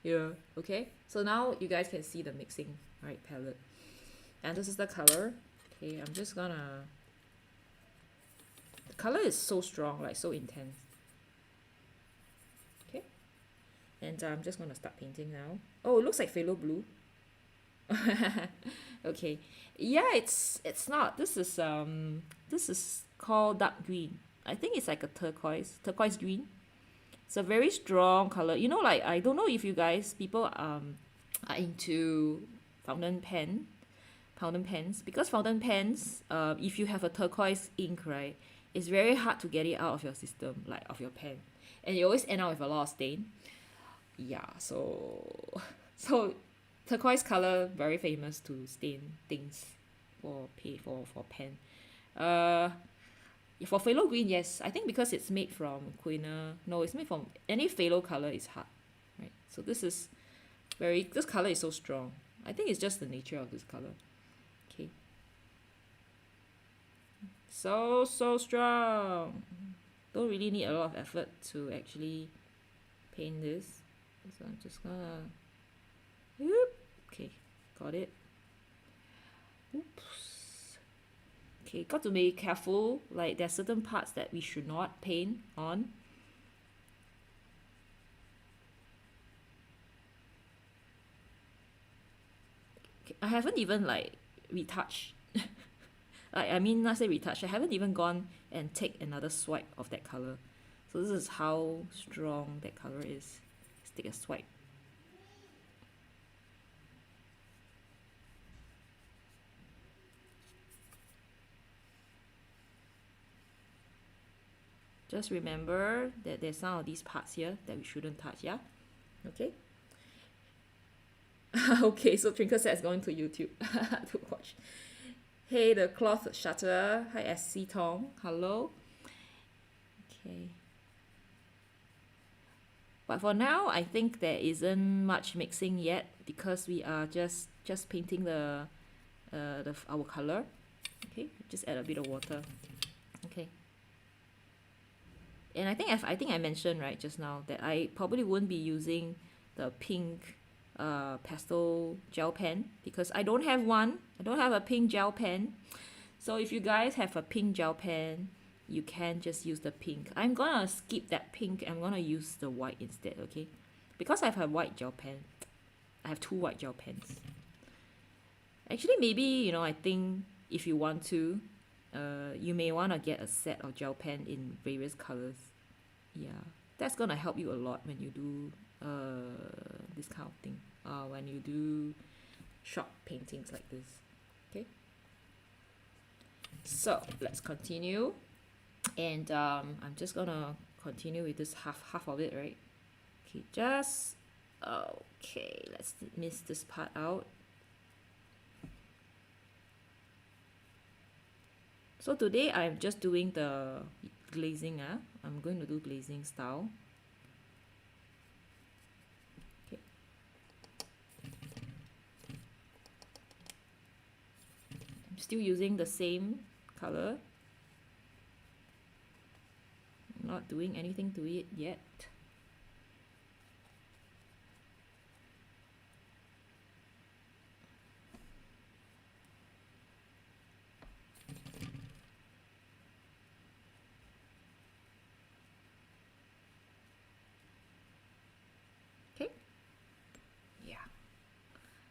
Yeah, okay. So now you guys can see the mixing, right, palette. And this is the color. Okay, I'm just gonna, the color is so strong, like so intense. Okay, and I'm just gonna start painting now. Oh, it looks like phthalo blue. Okay, yeah, it's not. This is called dark green. I think it's like a turquoise green. It's a very strong color. You know, like I don't know if you guys people are into fountain pens, because fountain pens, if you have a turquoise ink, right, it's very hard to get it out of your system, like of your pen, and you always end up with a lot of stain. Yeah, so turquoise color very famous to stain things for pen. For phthalo green, yes, I think because it's made from quinoa. No, it's made from any phthalo color is hard, right? So this color is so strong. I think it's just the nature of this color. Okay. So strong. Don't really need a lot of effort to actually paint this. So I'm just gonna, whoop. Okay, got it. Oops. Okay, got to be careful. Like there's certain parts that we should not paint on. Okay, I haven't even like retouched. I mean, not say retouch. I haven't even gone and take another swipe of that color. So this is how strong that color is. Let's take a swipe. Just remember that there's some of these parts here that we shouldn't touch, yeah? Okay? Okay, so Twinkle says going to YouTube to watch. Hey, the cloth shutter. Hi, SC Tong. Hello. Okay. But for now, I think there isn't much mixing yet because we are just painting our color. Okay, just add a bit of water. Okay. And I think I mentioned right just now that I probably won't be using the pink pastel gel pen because I don't have one. I don't have a pink gel pen. So if you guys have a pink gel pen, you can just use the pink. I'm gonna skip that pink. I'm gonna use the white instead, okay? Because I have a white gel pen. I have 2 white gel pens. Actually, maybe, you know, I think if you want to, you may want to get a set of gel pen in various colors. Yeah, that's gonna help you a lot when you do this kind of thing. When you do shop paintings like this. Okay. So let's continue, and I'm just gonna continue with this half of it, right? Okay, just okay. Let's miss this part out. So today I'm just doing the glazing. I'm going to do glazing style. Okay. I'm still using the same color. Not doing anything to it yet.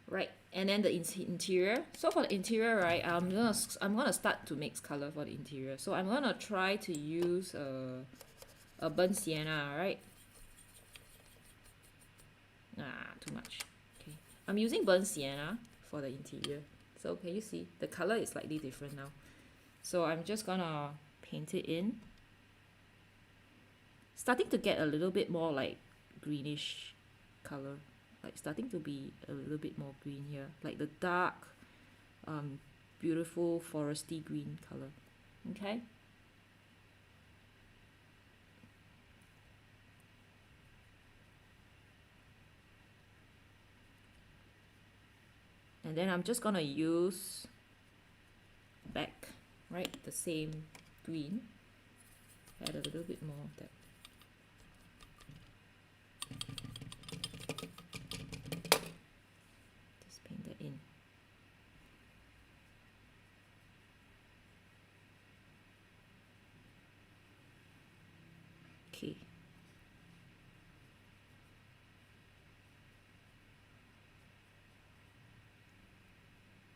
Right, and then the interior. So for the interior, right, I'm gonna start to mix color for the interior. So I'm gonna try to use a burnt sienna, right? Too much. Okay, I'm using burnt sienna for the interior. So can you see the color is slightly different now? So I'm just gonna paint it in. Starting to get a little bit more like greenish color. Like starting to be a little bit more green here, like the dark beautiful foresty green color. Okay, and then I'm just gonna use back, right, the same green, add a little bit more of that. In. Okay.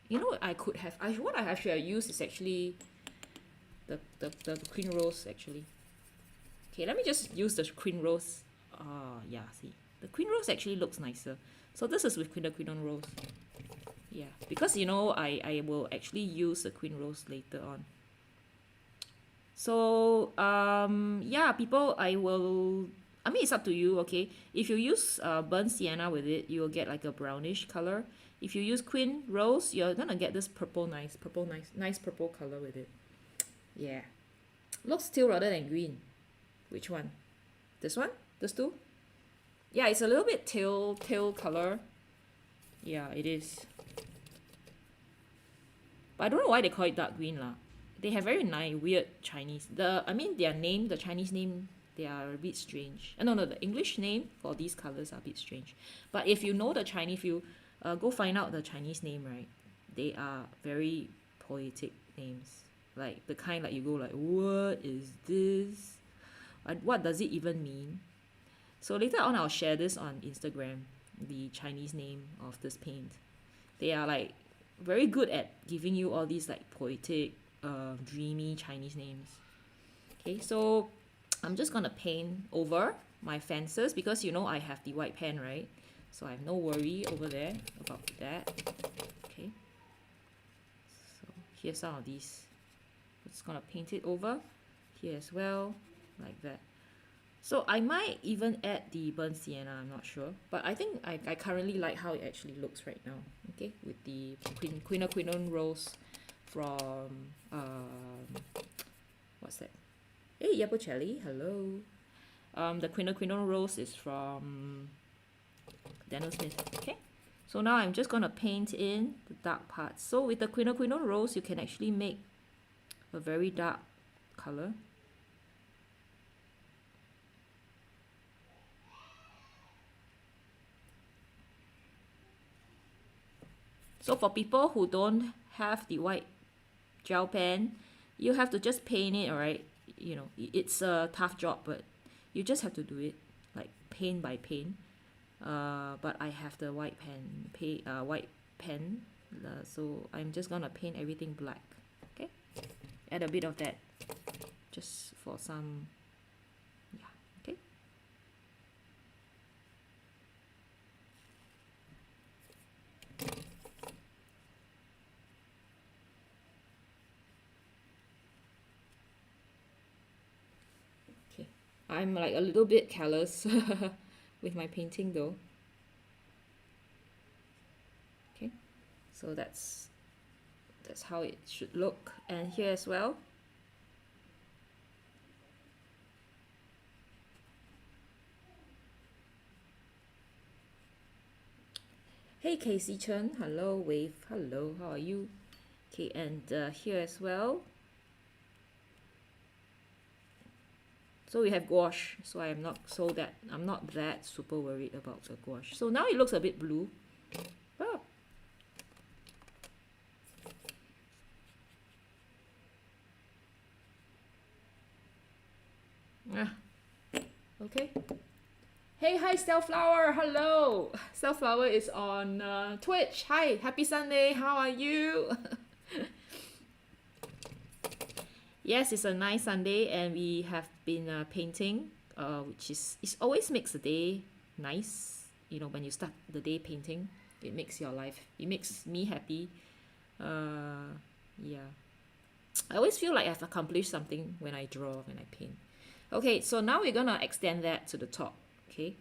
You know what I could have? What I actually used is actually the queen rose actually. Okay, let me just use the queen rose. Yeah, see, the queen rose actually looks nicer. So this is with quinacridone rose. Yeah, because you know I will actually use the queen rose later on. So yeah, people, I mean it's up to you, okay? If you use burnt sienna with it, you will get like a brownish color. If you use queen rose, you're gonna get this nice purple color with it. Yeah, looks teal rather than green. Which one? This one? This two? Yeah, it's a little bit teal color. Yeah, it is. But I don't know why they call it dark green lah. They have very nice, weird Chinese. I mean their name, the Chinese name, they are a bit strange. No, the English name for these colors are a bit strange. But if you know the Chinese, if you go find out the Chinese name, right, they are very poetic names. Like the kind like you go like, what is this? What does it even mean? So later on I'll share this on Instagram, the Chinese name of this paint. They are like very good at giving you all these like poetic, dreamy Chinese names. Okay, so I'm just gonna paint over my fences because you know I have the white pen, right? So I have no worry over there about that. Okay, so here's some of these. I'm just gonna paint it over here as well, like that. So I might even add the burnt sienna, I'm not sure. But I think I currently like how it actually looks right now. Okay, with the quinacridone rose from, what's that? Hey, Yapocelli, hello. The quinacridone rose is from Daniel Smith, okay? So now I'm just gonna paint in the dark parts. So with the quinacridone rose, you can actually make a very dark color. So for people who don't have the white gel pen. You have to just paint it, alright? You know, it's a tough job, but you just have to do it like paint by paint. But I have the white pen, so I'm just gonna paint everything black. Okay, add a bit of that just for some, yeah. Okay. Okay, I'm like a little bit careless with my painting though. Okay, so that's how it should look, and here as well. Hey Casey Chen, hello. Wave, hello, how are you? Okay, and here as well. So we have gouache, so I'm not that super worried about the gouache. So now it looks a bit blue. Oh. Ah. Okay. Hey, hi Stellflower, hello. Stellflower is on Twitch. Hi, happy Sunday. How are you? Yes, it's a nice Sunday, and we have been painting, which it always makes the day nice. You know, when you start the day painting, it makes me happy. Yeah, I always feel like I've accomplished something when I paint. Okay, so now we're gonna extend that to the top. Okay,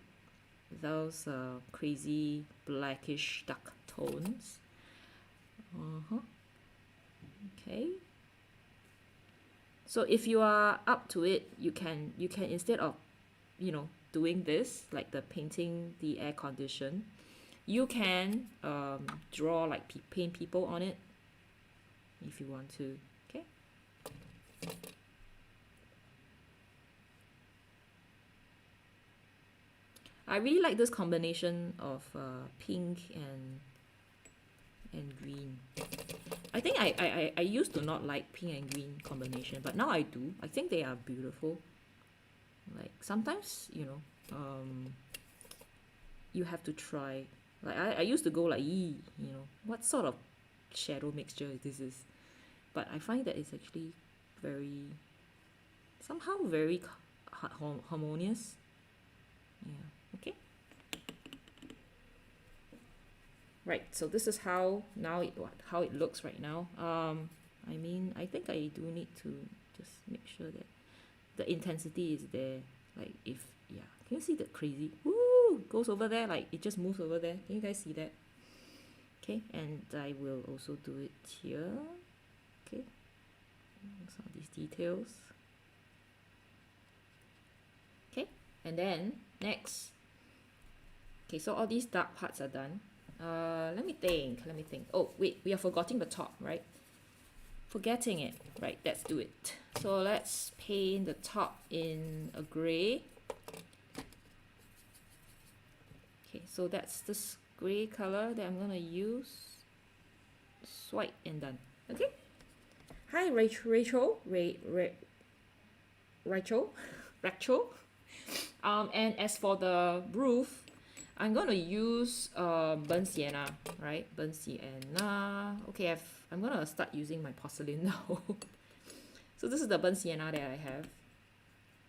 those crazy blackish dark tones. Okay. So if you are up to it, you can instead of, you know, doing this like the painting the air condition, you can draw like paint people on it if you want to. Okay. I really like this combination of pink and green. I think I used to not like pink and green combination, but now I do. I think they are beautiful. Like sometimes, you know, you have to try. Like I used to go like, you know, what sort of shadow mixture this is? But I find that it's actually somehow very harmonious. Yeah. Okay. Right, so this is how it looks right now. I mean, I think I do need to just make sure that the intensity is there. Like if, yeah, can you see the crazy? Woo! Goes over there, like it just moves over there. Can you guys see that? Okay, and I will also do it here. Okay, some of these details. Okay, and then next. Okay, so all these dark parts are done. Let me think. Oh, wait, we are forgetting the top, right? Forgetting it. Right, let's do it. So let's paint the top in a gray. Okay, so that's this gray color that I'm gonna use. Swipe and done. Okay. Hi, Rachel. Rachel. And as for the roof, I'm gonna use burnt sienna, right? Burnt sienna. Okay, I'm gonna start using my porcelain now. So this is the burnt sienna that I have.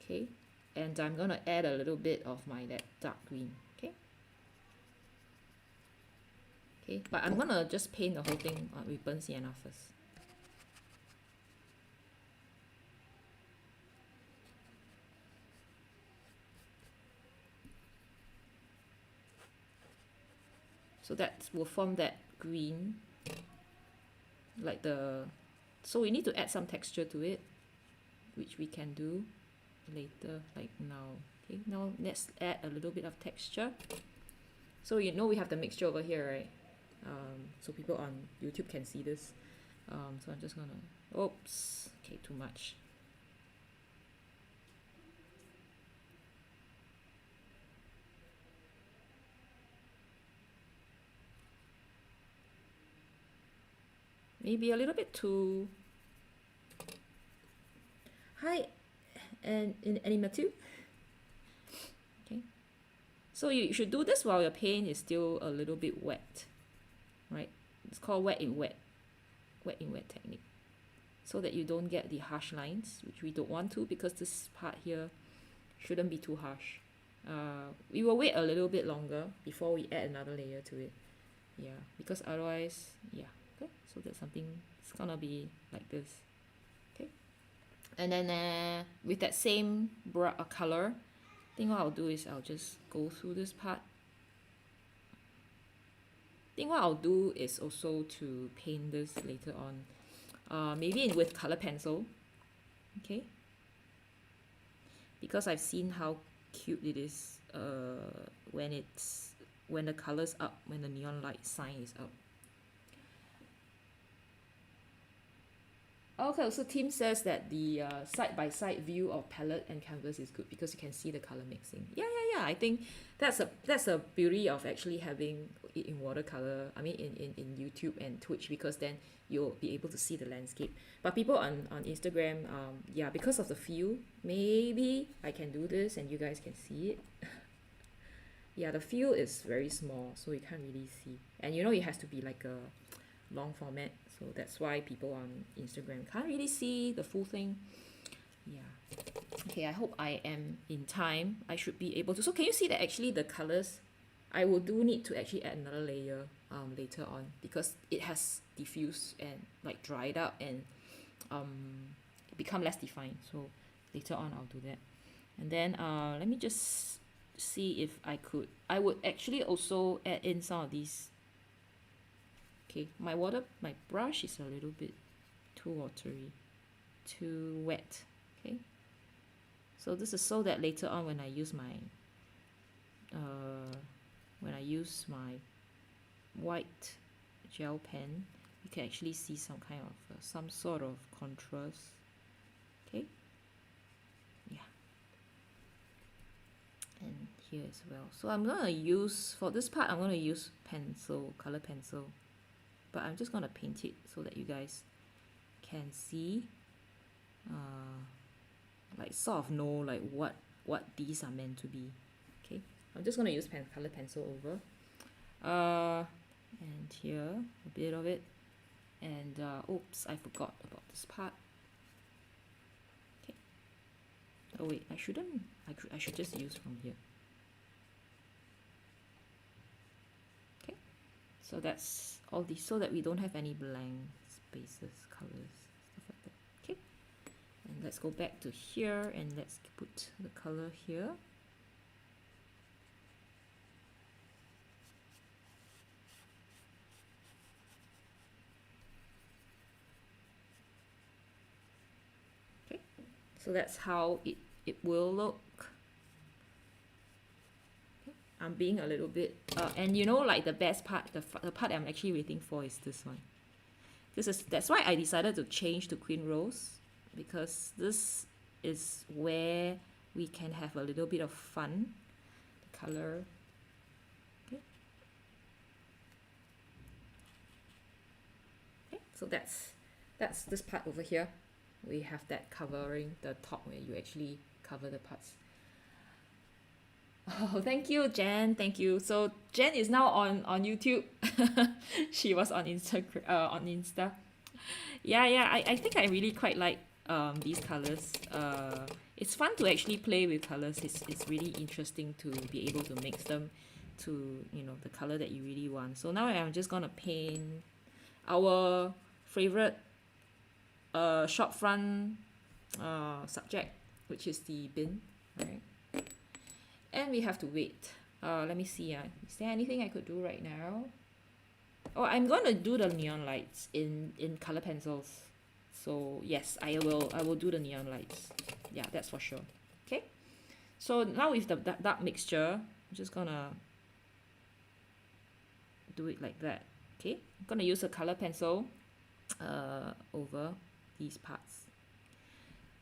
Okay, and I'm gonna add a little bit of that dark green. Okay. Okay, but I'm gonna just paint the whole thing with burnt sienna first. So that will form that green, like so we need to add some texture to it, which we can do later, like now. Okay, now let's add a little bit of texture. So you know we have the mixture over here, right? So people on YouTube can see this. So I'm just gonna, oops, okay, too much. Maybe a little bit too Hi, and in Anima 2. Okay. So you should do this while your paint is still a little bit wet, right? It's called wet in wet technique. So that you don't get the harsh lines, which we don't want to, because this part here shouldn't be too harsh. We will wait a little bit longer before we add another layer to it. Yeah, because otherwise, yeah. Okay, so that's something, it's gonna be like this. Okay, and then with that same color, I think what I'll do is I'll just go through this part. I think what I'll do is also to paint this later on, maybe with color pencil. Okay, because I've seen how cute it is when the color's up, when the neon light sign is up. Okay, so Tim says that the side-by-side view of palette and canvas is good because you can see the color mixing. Yeah. I think that's a beauty of actually having it in watercolor. I mean, in YouTube and Twitch, because then you'll be able to see the landscape. But people on Instagram, yeah, because of the feel, maybe I can do this and you guys can see it. Yeah, the feel is very small, so you can't really see. And you know, it has to be like a long format, so that's why people on Instagram can't really see the full thing. Yeah. Okay, I hope I am in time. I should be able to. So can you see that actually the colors, I will do need to actually add another layer later on, because it has diffused and like dried up and become less defined. So later on I'll do that. And then let me just see if I would actually also add in some of these. Okay, my brush is a little bit too watery, too wet. Okay, so this is so that later on when I use my white gel pen, you can actually see some kind of some sort of contrast. Okay, yeah, and here as well. So I'm gonna use, for this part, I'm gonna use color pencil, but I'm just gonna paint it so that you guys can see, like sort of know like what these are meant to be. Okay, I'm just gonna use color pencil over, and here a bit of it, and oops, I forgot about this part. Okay. Oh wait, I shouldn't. I should just use from here. Okay, so that's all these, so that we don't have any blank spaces, colors, stuff like that. Okay, and let's go back to here and let's put the color here. Okay, so that's how it will look. I'm being a little bit and you know, like the best part, the part I'm actually waiting for is this one. That's why I decided to change to Queen Rose, because this is where we can have a little bit of fun. The color. Okay. Okay, so that's this part over here. We have that covering the top where you actually cover the parts. Oh, thank you, Jen. Thank you. So Jen is now on YouTube. She was on Instagram, on Insta. Yeah. I think I really quite like these colors. It's fun to actually play with colors. It's really interesting to be able to mix them to, you know, the color that you really want. So now I'm just gonna paint our favorite shopfront subject, which is the bin, right? And we have to wait. Let me see. Is there anything I could do right now? Oh, I'm going to do the neon lights in color pencils. So yes, I will do the neon lights. Yeah, that's for sure. Okay. So now with the dark mixture, I'm just gonna do it like that. Okay. I'm gonna use a color pencil over these parts.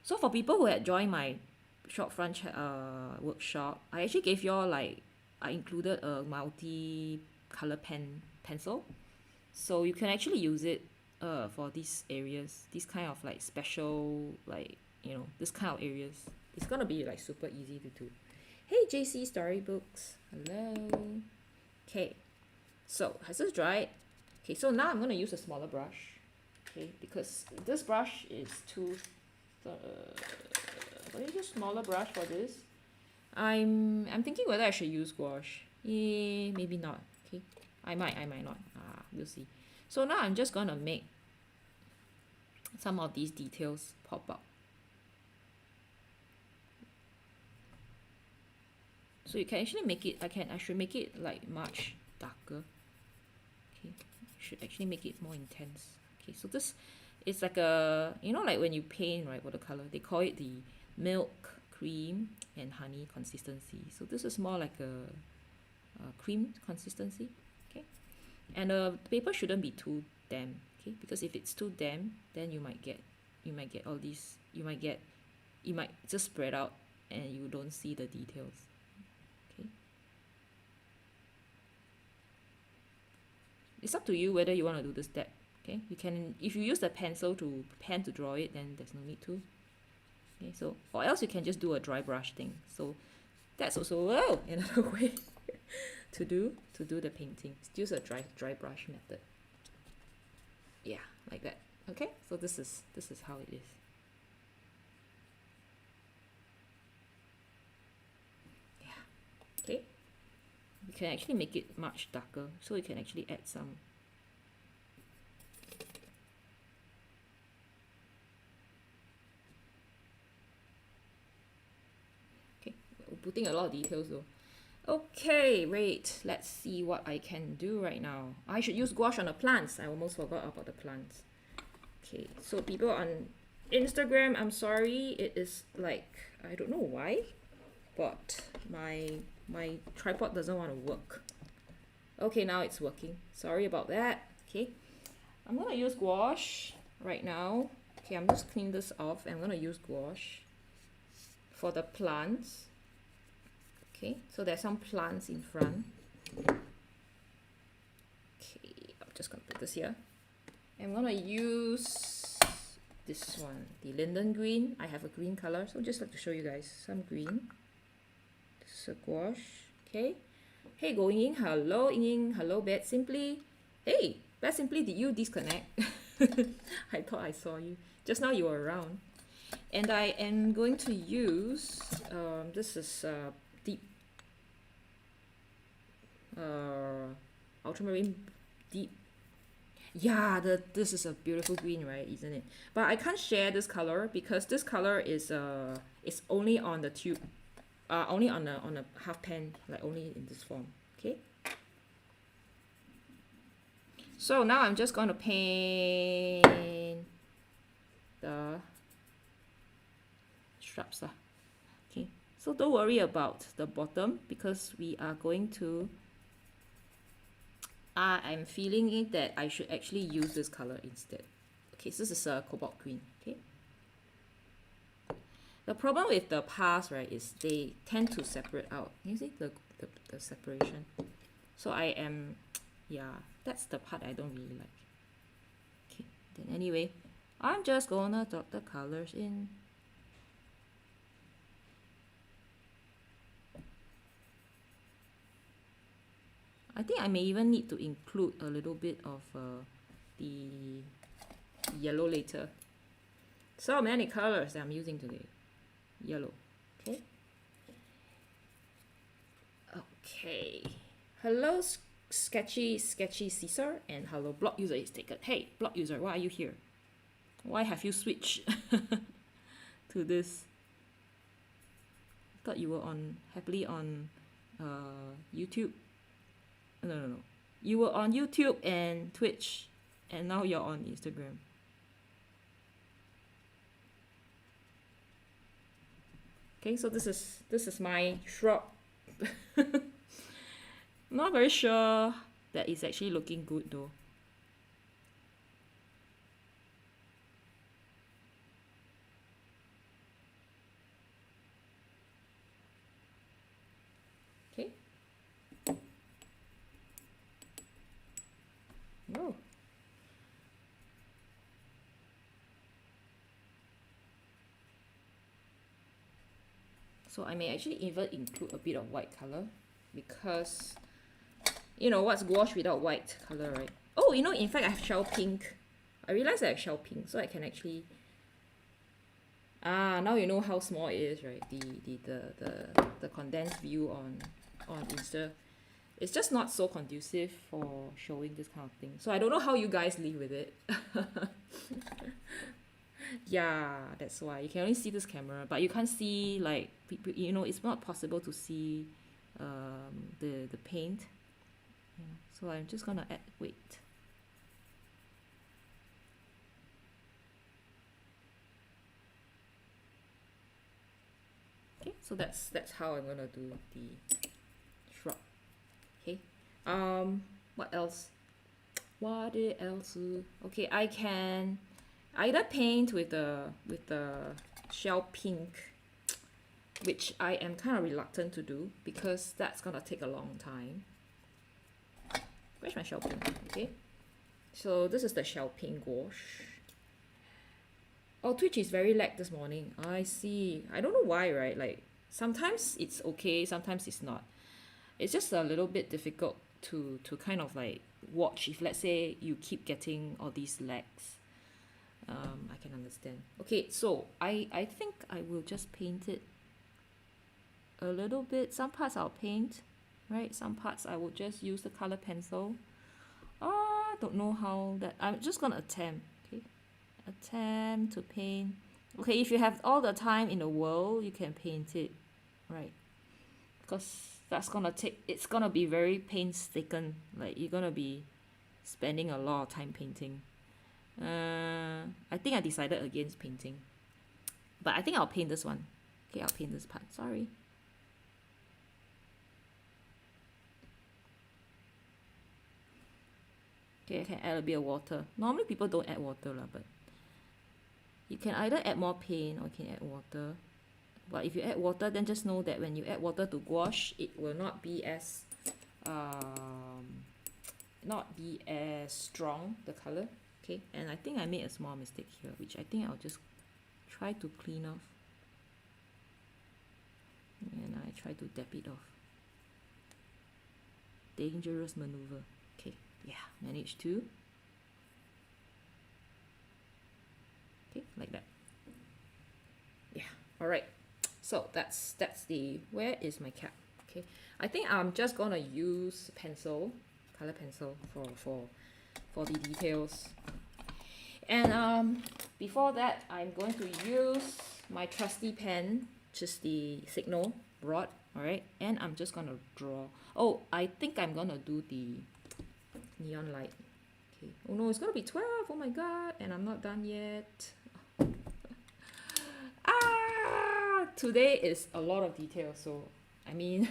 So for people who had joined my shopfront workshop, I actually gave you all, like, I included a multi color pencil, so you can actually use it for these areas, these kind of like special, like, you know, this kind of areas. It's gonna be like super easy to do. Hey JC Storybooks, hello. Okay, so has this dried? Okay, so now I'm gonna use a smaller brush. Okay, because this brush is too. I'm gonna use a smaller brush for this. I'm thinking whether I should use gouache. Maybe not. Okay, I might not. We'll see. So now I'm just gonna make some of these details pop up. So you can actually make it, I should make it like much darker. Okay, should actually make it more intense. Okay, so this is like a, you know, like when you paint, right, watercolor, they call it the milk, cream, and honey consistency. So this is more like a cream consistency. Okay, and the paper shouldn't be too damp. Okay, because if it's too damp, then you might get all these, you might just spread out and you don't see the details. It's up to you whether you want to do this step. Okay, you can, if you use the pen to draw it, then there's no need to. Okay, so or else you can just do a dry brush thing. So that's also another way to do the painting. Use a dry brush method. Yeah, like that. Okay, so this is how it is. Yeah. Okay. You can actually make it much darker, so you can actually add some. Okay, we're putting a lot of details though. Okay, wait, let's see what I can do right now. I should use gouache on the plants. I almost forgot about the plants. Okay, so people on Instagram, I'm sorry, it is like, I don't know why, but my tripod doesn't want to work. Okay, now it's working. Sorry about that. Okay, I'm gonna use gouache right now. Okay, I'm just clean this off. I'm gonna use gouache for the plants. Okay, so there's some plants in front. Okay, I'm just gonna put this here. I'm gonna use this one, the linden green. I have a green color, so just like to show you guys some green. This is a gouache. Okay. Hey, Going In. Hello, Ying. Hello, Bad Simply. Hey, Bad Simply, did you disconnect? I thought I saw you. Just now you were around. And I am going to use, this is deep, ultramarine deep. Yeah, this is a beautiful green, right? Isn't it? But I can't share this color because this color is it's only on the tube. Only on a half pen, like only in this form. Okay. So now I'm just going to paint the straps. Okay. So don't worry about the bottom because we are going to. I'm feeling it that I should actually use this color instead. Okay, so this is a cobalt green. Okay. The problem with the paths, right, is they tend to separate out. You see the separation. So I am, yeah, that's the part I don't really like. Okay, then anyway, I'm just gonna drop the colors in. I think I may even need to include a little bit of the yellow later. So many colors that I'm using today. Yellow. Okay. Okay. Hello, sketchy Caesar, and hello, block user is taken. Hey, block user, why are you here? Why have you switched to this? I thought you were happily on YouTube. No. You were on YouTube and Twitch, and now you're on Instagram. Okay, so this is my shrub. Not very sure that it's actually looking good though. Okay. Oh. So I may actually even include a bit of white color, because you know what's gouache without white color, right? Oh, you know, in fact I have shell pink. I realized I have shell pink, so I can actually now you know how small it is, right? The condensed view on Insta. It's just not so conducive for showing this kind of thing. So I don't know how you guys live with it. Yeah, that's why. You can only see this camera, but you can't see, like, you know, it's not possible to see the paint. Yeah. So I'm just gonna add, wait. Okay, so that's how I'm gonna do the shrub. Okay. What else? What else? Okay, I can either paint with the shell pink, which I am kind of reluctant to do because that's gonna take a long time. Where's my shell pink? Okay, so this is the shell pink gouache. Oh, Twitch is very lag this morning. I see. I don't know why, right? Like sometimes it's okay, sometimes it's not. It's just a little bit difficult to kind of like watch if, let's say, you keep getting all these lags. I can understand. Okay, so I think I will just paint it a little bit. Some parts I'll paint, right? Some parts I would just use the color pencil. I don't know how that. I'm just gonna attempt. Okay, attempt to paint. Okay, if you have all the time in the world, you can paint it, right? Because that's gonna take. It's gonna be very painstaking. Like you're gonna be spending a lot of time painting. I think I decided against painting, but I think I'll paint this one. Okay, I'll paint this part. Sorry. Okay, I can add a bit of water. Normally people don't add water lah, but you can either add more paint or you can add water. But if you add water, then just know that when you add water to gouache, it will not be as strong, the color. Okay, and I think I made a small mistake here, which I think I'll just try to clean off. And I try to dab it off. Dangerous maneuver. Okay, yeah, managed to. Okay, like that. Yeah, all right. So that's the, where is my cap? Okay, I think I'm just gonna use pencil, color pencil for the details. And before that, I'm going to use my trusty pen, which is the Signal rod, all right? And I'm just gonna draw. Oh, I think I'm gonna do the neon light. Okay. Oh no, it's gonna be 12. Oh my god, and I'm not done yet. Today is a lot of detail, so I mean,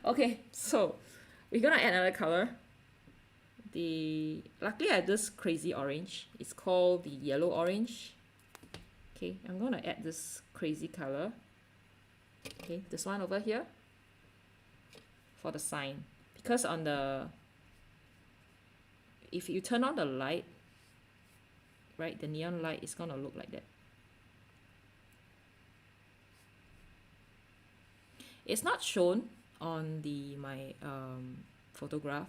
okay. So we're gonna add another color. Luckily I have this crazy orange. It's called the yellow orange. Okay, I'm gonna add this crazy color. Okay, this one over here for the sign, because on the, if you turn on the light, right, the neon light is gonna look like that. It's not shown on my photograph,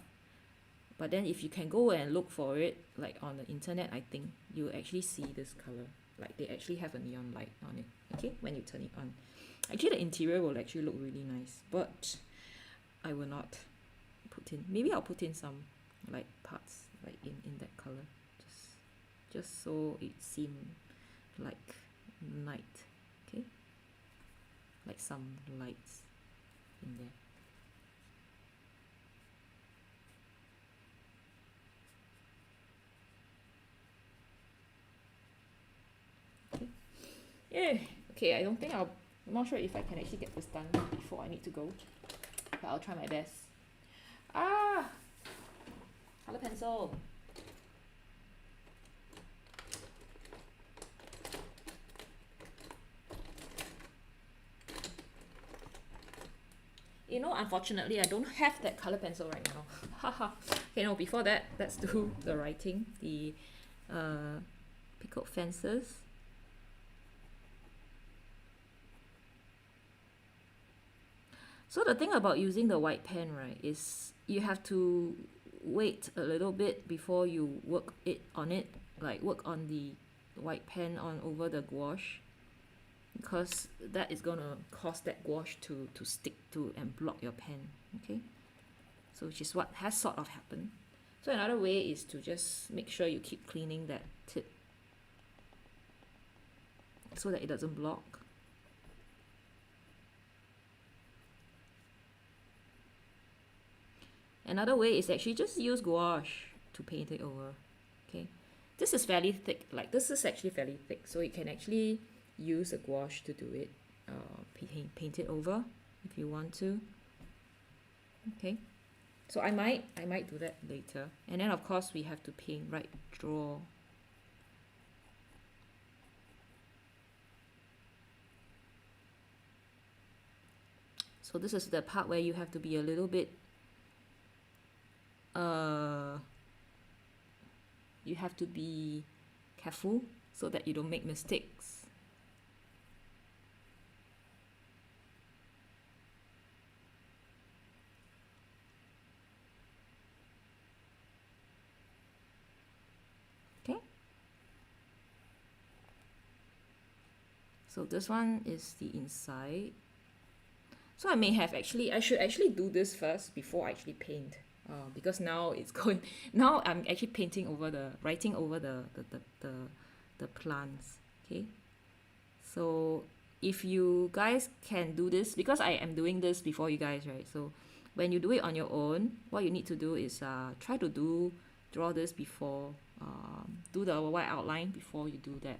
but then if you can go and look for it, like on the internet, I think you actually see this color. Like they actually have a neon light on it. Okay, when you turn it on, actually the interior will actually look really nice. But I will not put in. Maybe I'll put in some like parts like in that color, just so it seems like night. Okay, like some lights in there. Okay. Yeah. Okay, I'm not sure if I can actually get this done before I need to go, but I'll try my best. Color pencil. You know, unfortunately, I don't have that color pencil right now. Haha. Okay, no, before that, let's do the writing. The Pickle Fans. So the thing about using the white pen, right, is you have to wait a little bit before you work it, like work on the white pen on over the gouache, because that is gonna cause that gouache to stick to and block your pen. Okay, so which is what has sort of happened. So another way is to just make sure you keep cleaning that tip so that it doesn't block. Another way is actually just use gouache to paint it over. Okay, this is fairly thick, like this is actually fairly thick, so you can actually use a gouache to do it, paint it over if you want to. Okay, so I might do that later. And then of course we have to paint right draw. So this is the part where you have to be a little bit you have to be careful so that you don't make mistakes. Okay, so this one is the inside. So I should actually do this first before I actually paint, because now it's going, now I'm actually writing over the plants. Okay, so if you guys can do this, because I am doing this before you guys, right? So when you do it on your own, what you need to do is try to draw this before, do the white outline before you do that,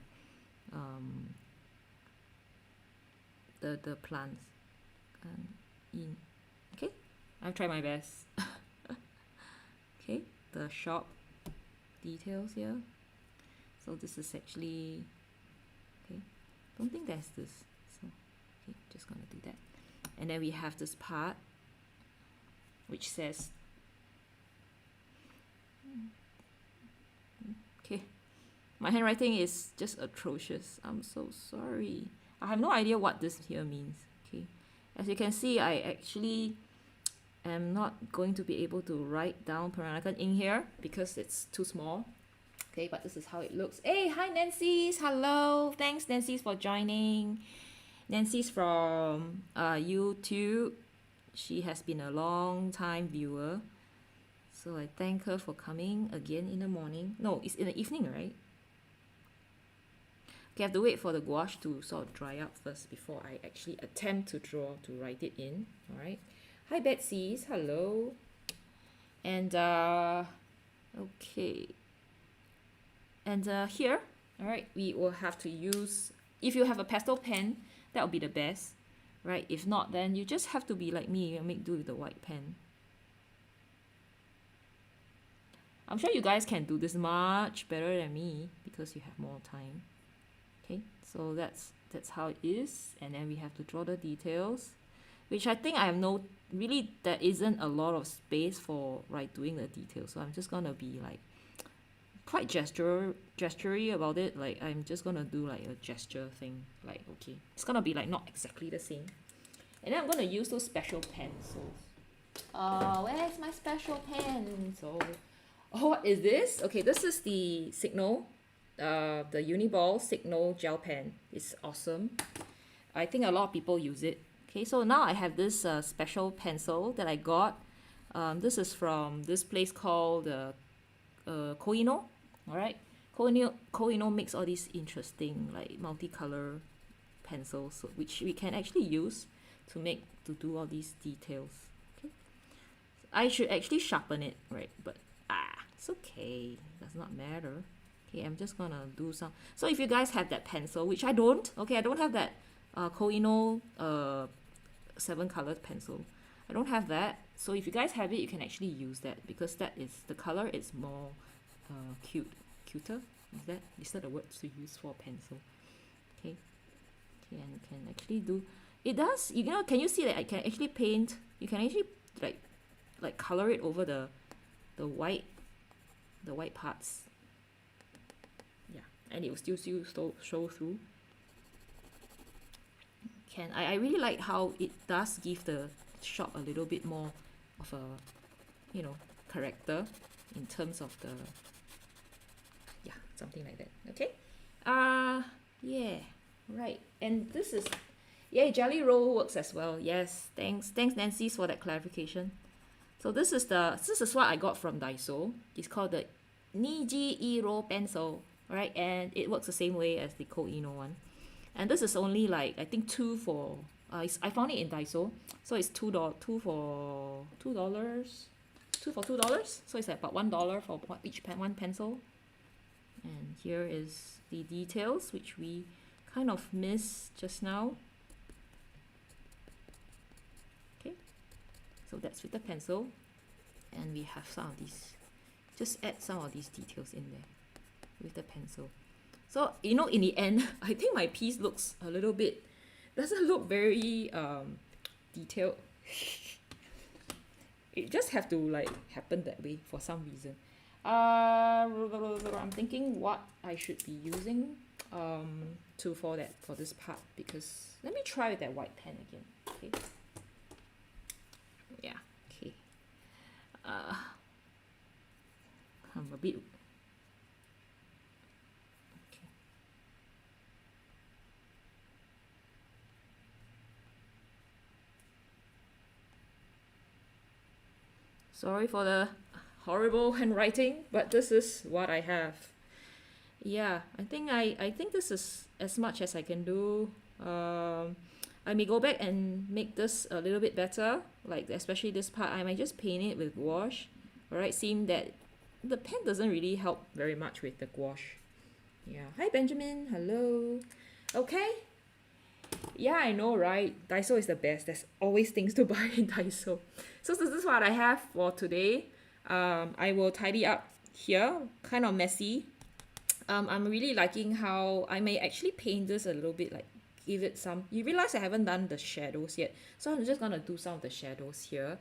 the plants. Okay, I'll try my best. Okay, the shop details here. So this is actually, okay, don't think there's this, so okay, just gonna do that. And then we have this part which says, okay, my handwriting is just atrocious, I'm so sorry. I have no idea what this here means. Okay, as you can see, I actually am not going to be able to write down Peranakan Inn here because it's too small. Okay, but this is how it looks. Hey, hi Nancy's, hello. Thanks Nancy's for joining. Nancy's from YouTube. She has been a long time viewer. So I thank her for coming again in the morning. No, it's in the evening, right? Okay, I have to wait for the gouache to sort of dry up first before I actually attempt to write it in. All right. Hi Betsy's, hello. And okay. And here, all right, we will have to use, if you have a pastel pen, that would be the best, right? If not, then you just have to be like me and make do with the white pen. I'm sure you guys can do this much better than me because you have more time. Okay, so that's how it is. And then we have to draw the details, which I think I have really there isn't a lot of space for doing the details. So I'm just gonna be like quite gestury about it. Like I'm just gonna do like a gesture thing. Like okay, it's gonna be like not exactly the same. And then I'm gonna use those special pencils. Where's my special pencil? Oh, what is this? Okay, this is the Signal, the Uniball Signal Gel Pen. It's awesome. I think a lot of people use it. Okay, so now I have this special pencil that I got. This is from this place called Koino. All right, Koino makes all these interesting like multicolor pencils, which we can actually use to do all these details. Okay, I should actually sharpen it, right? But it's okay, does not matter. Okay, I'm just gonna do some. So if you guys have that pencil, which I don't, okay, I don't have that Koino 7-colored pencil. I don't have that. So if you guys have it, you can actually use that because that is the color is more cuter. Is that the word to use for pencil? Okay, and you can actually do. It does. You know, can you see that I can actually paint? You can actually like color it over the white parts. Yeah, and it will still show through. I really like how it does give the shop a little bit more of a, you know, character in terms of the, yeah, something like that. Okay. Yeah, right. And this is, yeah, jelly roll works as well. Yes, thanks Nancy for that clarification. So this is what I got from Daiso. It's called the Niji E-roll pencil, right? And it works the same way as the Koino one. And this is only like, I think two for I found it in Daiso, so it's $2 for $2, $2. So it's about $1 for one pencil. And here is the details, which we kind of missed just now. Okay, so that's with the pencil, and we have some of these. Just add some of these details in there with the pencil. So, you know, in the end, I think my piece looks a little bit, doesn't look very detailed. It just have to like happen that way for some reason. I'm thinking what I should be using for this part, because let me try with that white pen again. Okay. Yeah. Okay. I'm a bit. Sorry for the horrible handwriting, but this is what I have. Yeah, I think this is as much as I can do. I may go back and make this a little bit better, like especially this part. I might just paint it with gouache. Alright, seeing that the pen doesn't really help very much with the gouache. Yeah. Hi Benjamin, hello. Okay. Yeah, I know, right? Daiso is the best. There's always things to buy in Daiso. So this is what I have for today. I will tidy up here, kind of messy. I'm really liking how I may actually paint this a little bit, like give it some. You realize I haven't done the shadows yet, so I'm just gonna do some of the shadows here,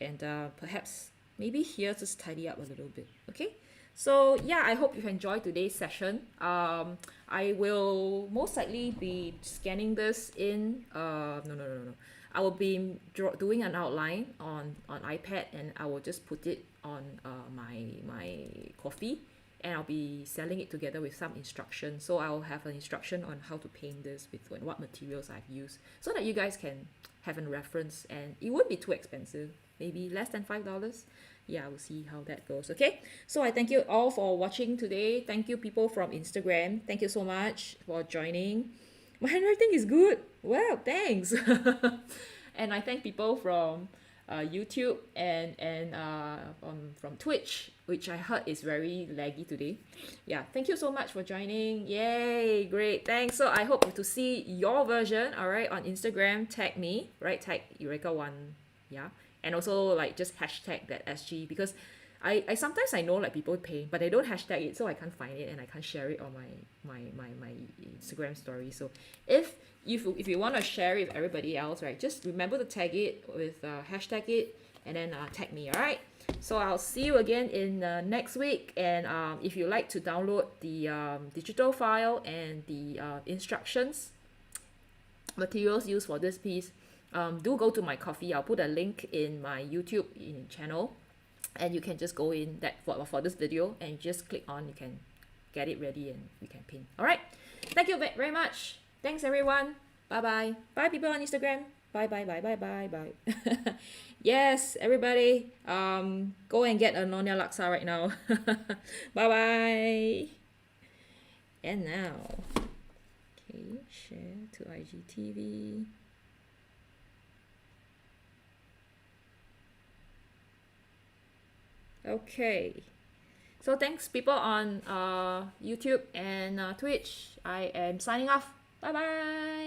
and perhaps maybe here just tidy up a little bit. Okay. So yeah, I hope you've enjoyed today's session. I will most likely be scanning this in. No. I will be doing an outline on iPad, and I will just put it on my coffee, and I'll be selling it together with some instructions. So I'll have an instruction on how to paint this with what materials I've used, so that you guys can have a reference, and it won't be too expensive. Maybe less than $5. Yeah, we'll see how that goes. Okay, so I thank you all for watching today. Thank you people from Instagram. Thank you so much for joining. My handwriting is good. Well, thanks. And I thank people from YouTube and from Twitch, which I heard is very laggy today. Yeah, thank you so much for joining. Yay, great, thanks. So I hope to see your version, all right, on Instagram. Tag me, right? Tag Eureka1, yeah. And also like just hashtag that SG, because I sometimes I know like people pay, but they don't hashtag it, so I can't find it and I can't share it on my Instagram story. So if you want to share it with everybody else, right, just remember to tag it with hashtag it, and then tag me. All right, so I'll see you again in next week. And if you like to download the digital file and the instructions, materials used for this piece, do go to my coffee. I'll put a link in my YouTube channel, and you can just go in that for this video and just click on. You can get it ready and you can paint. All right, thank you very much. Thanks everyone. Bye people on Instagram. Bye. Yes, everybody, go and get a Nonya Laksa right now. Bye. And now, okay, share to IGTV. Okay, so thanks people on YouTube and Twitch. I am signing off. Bye.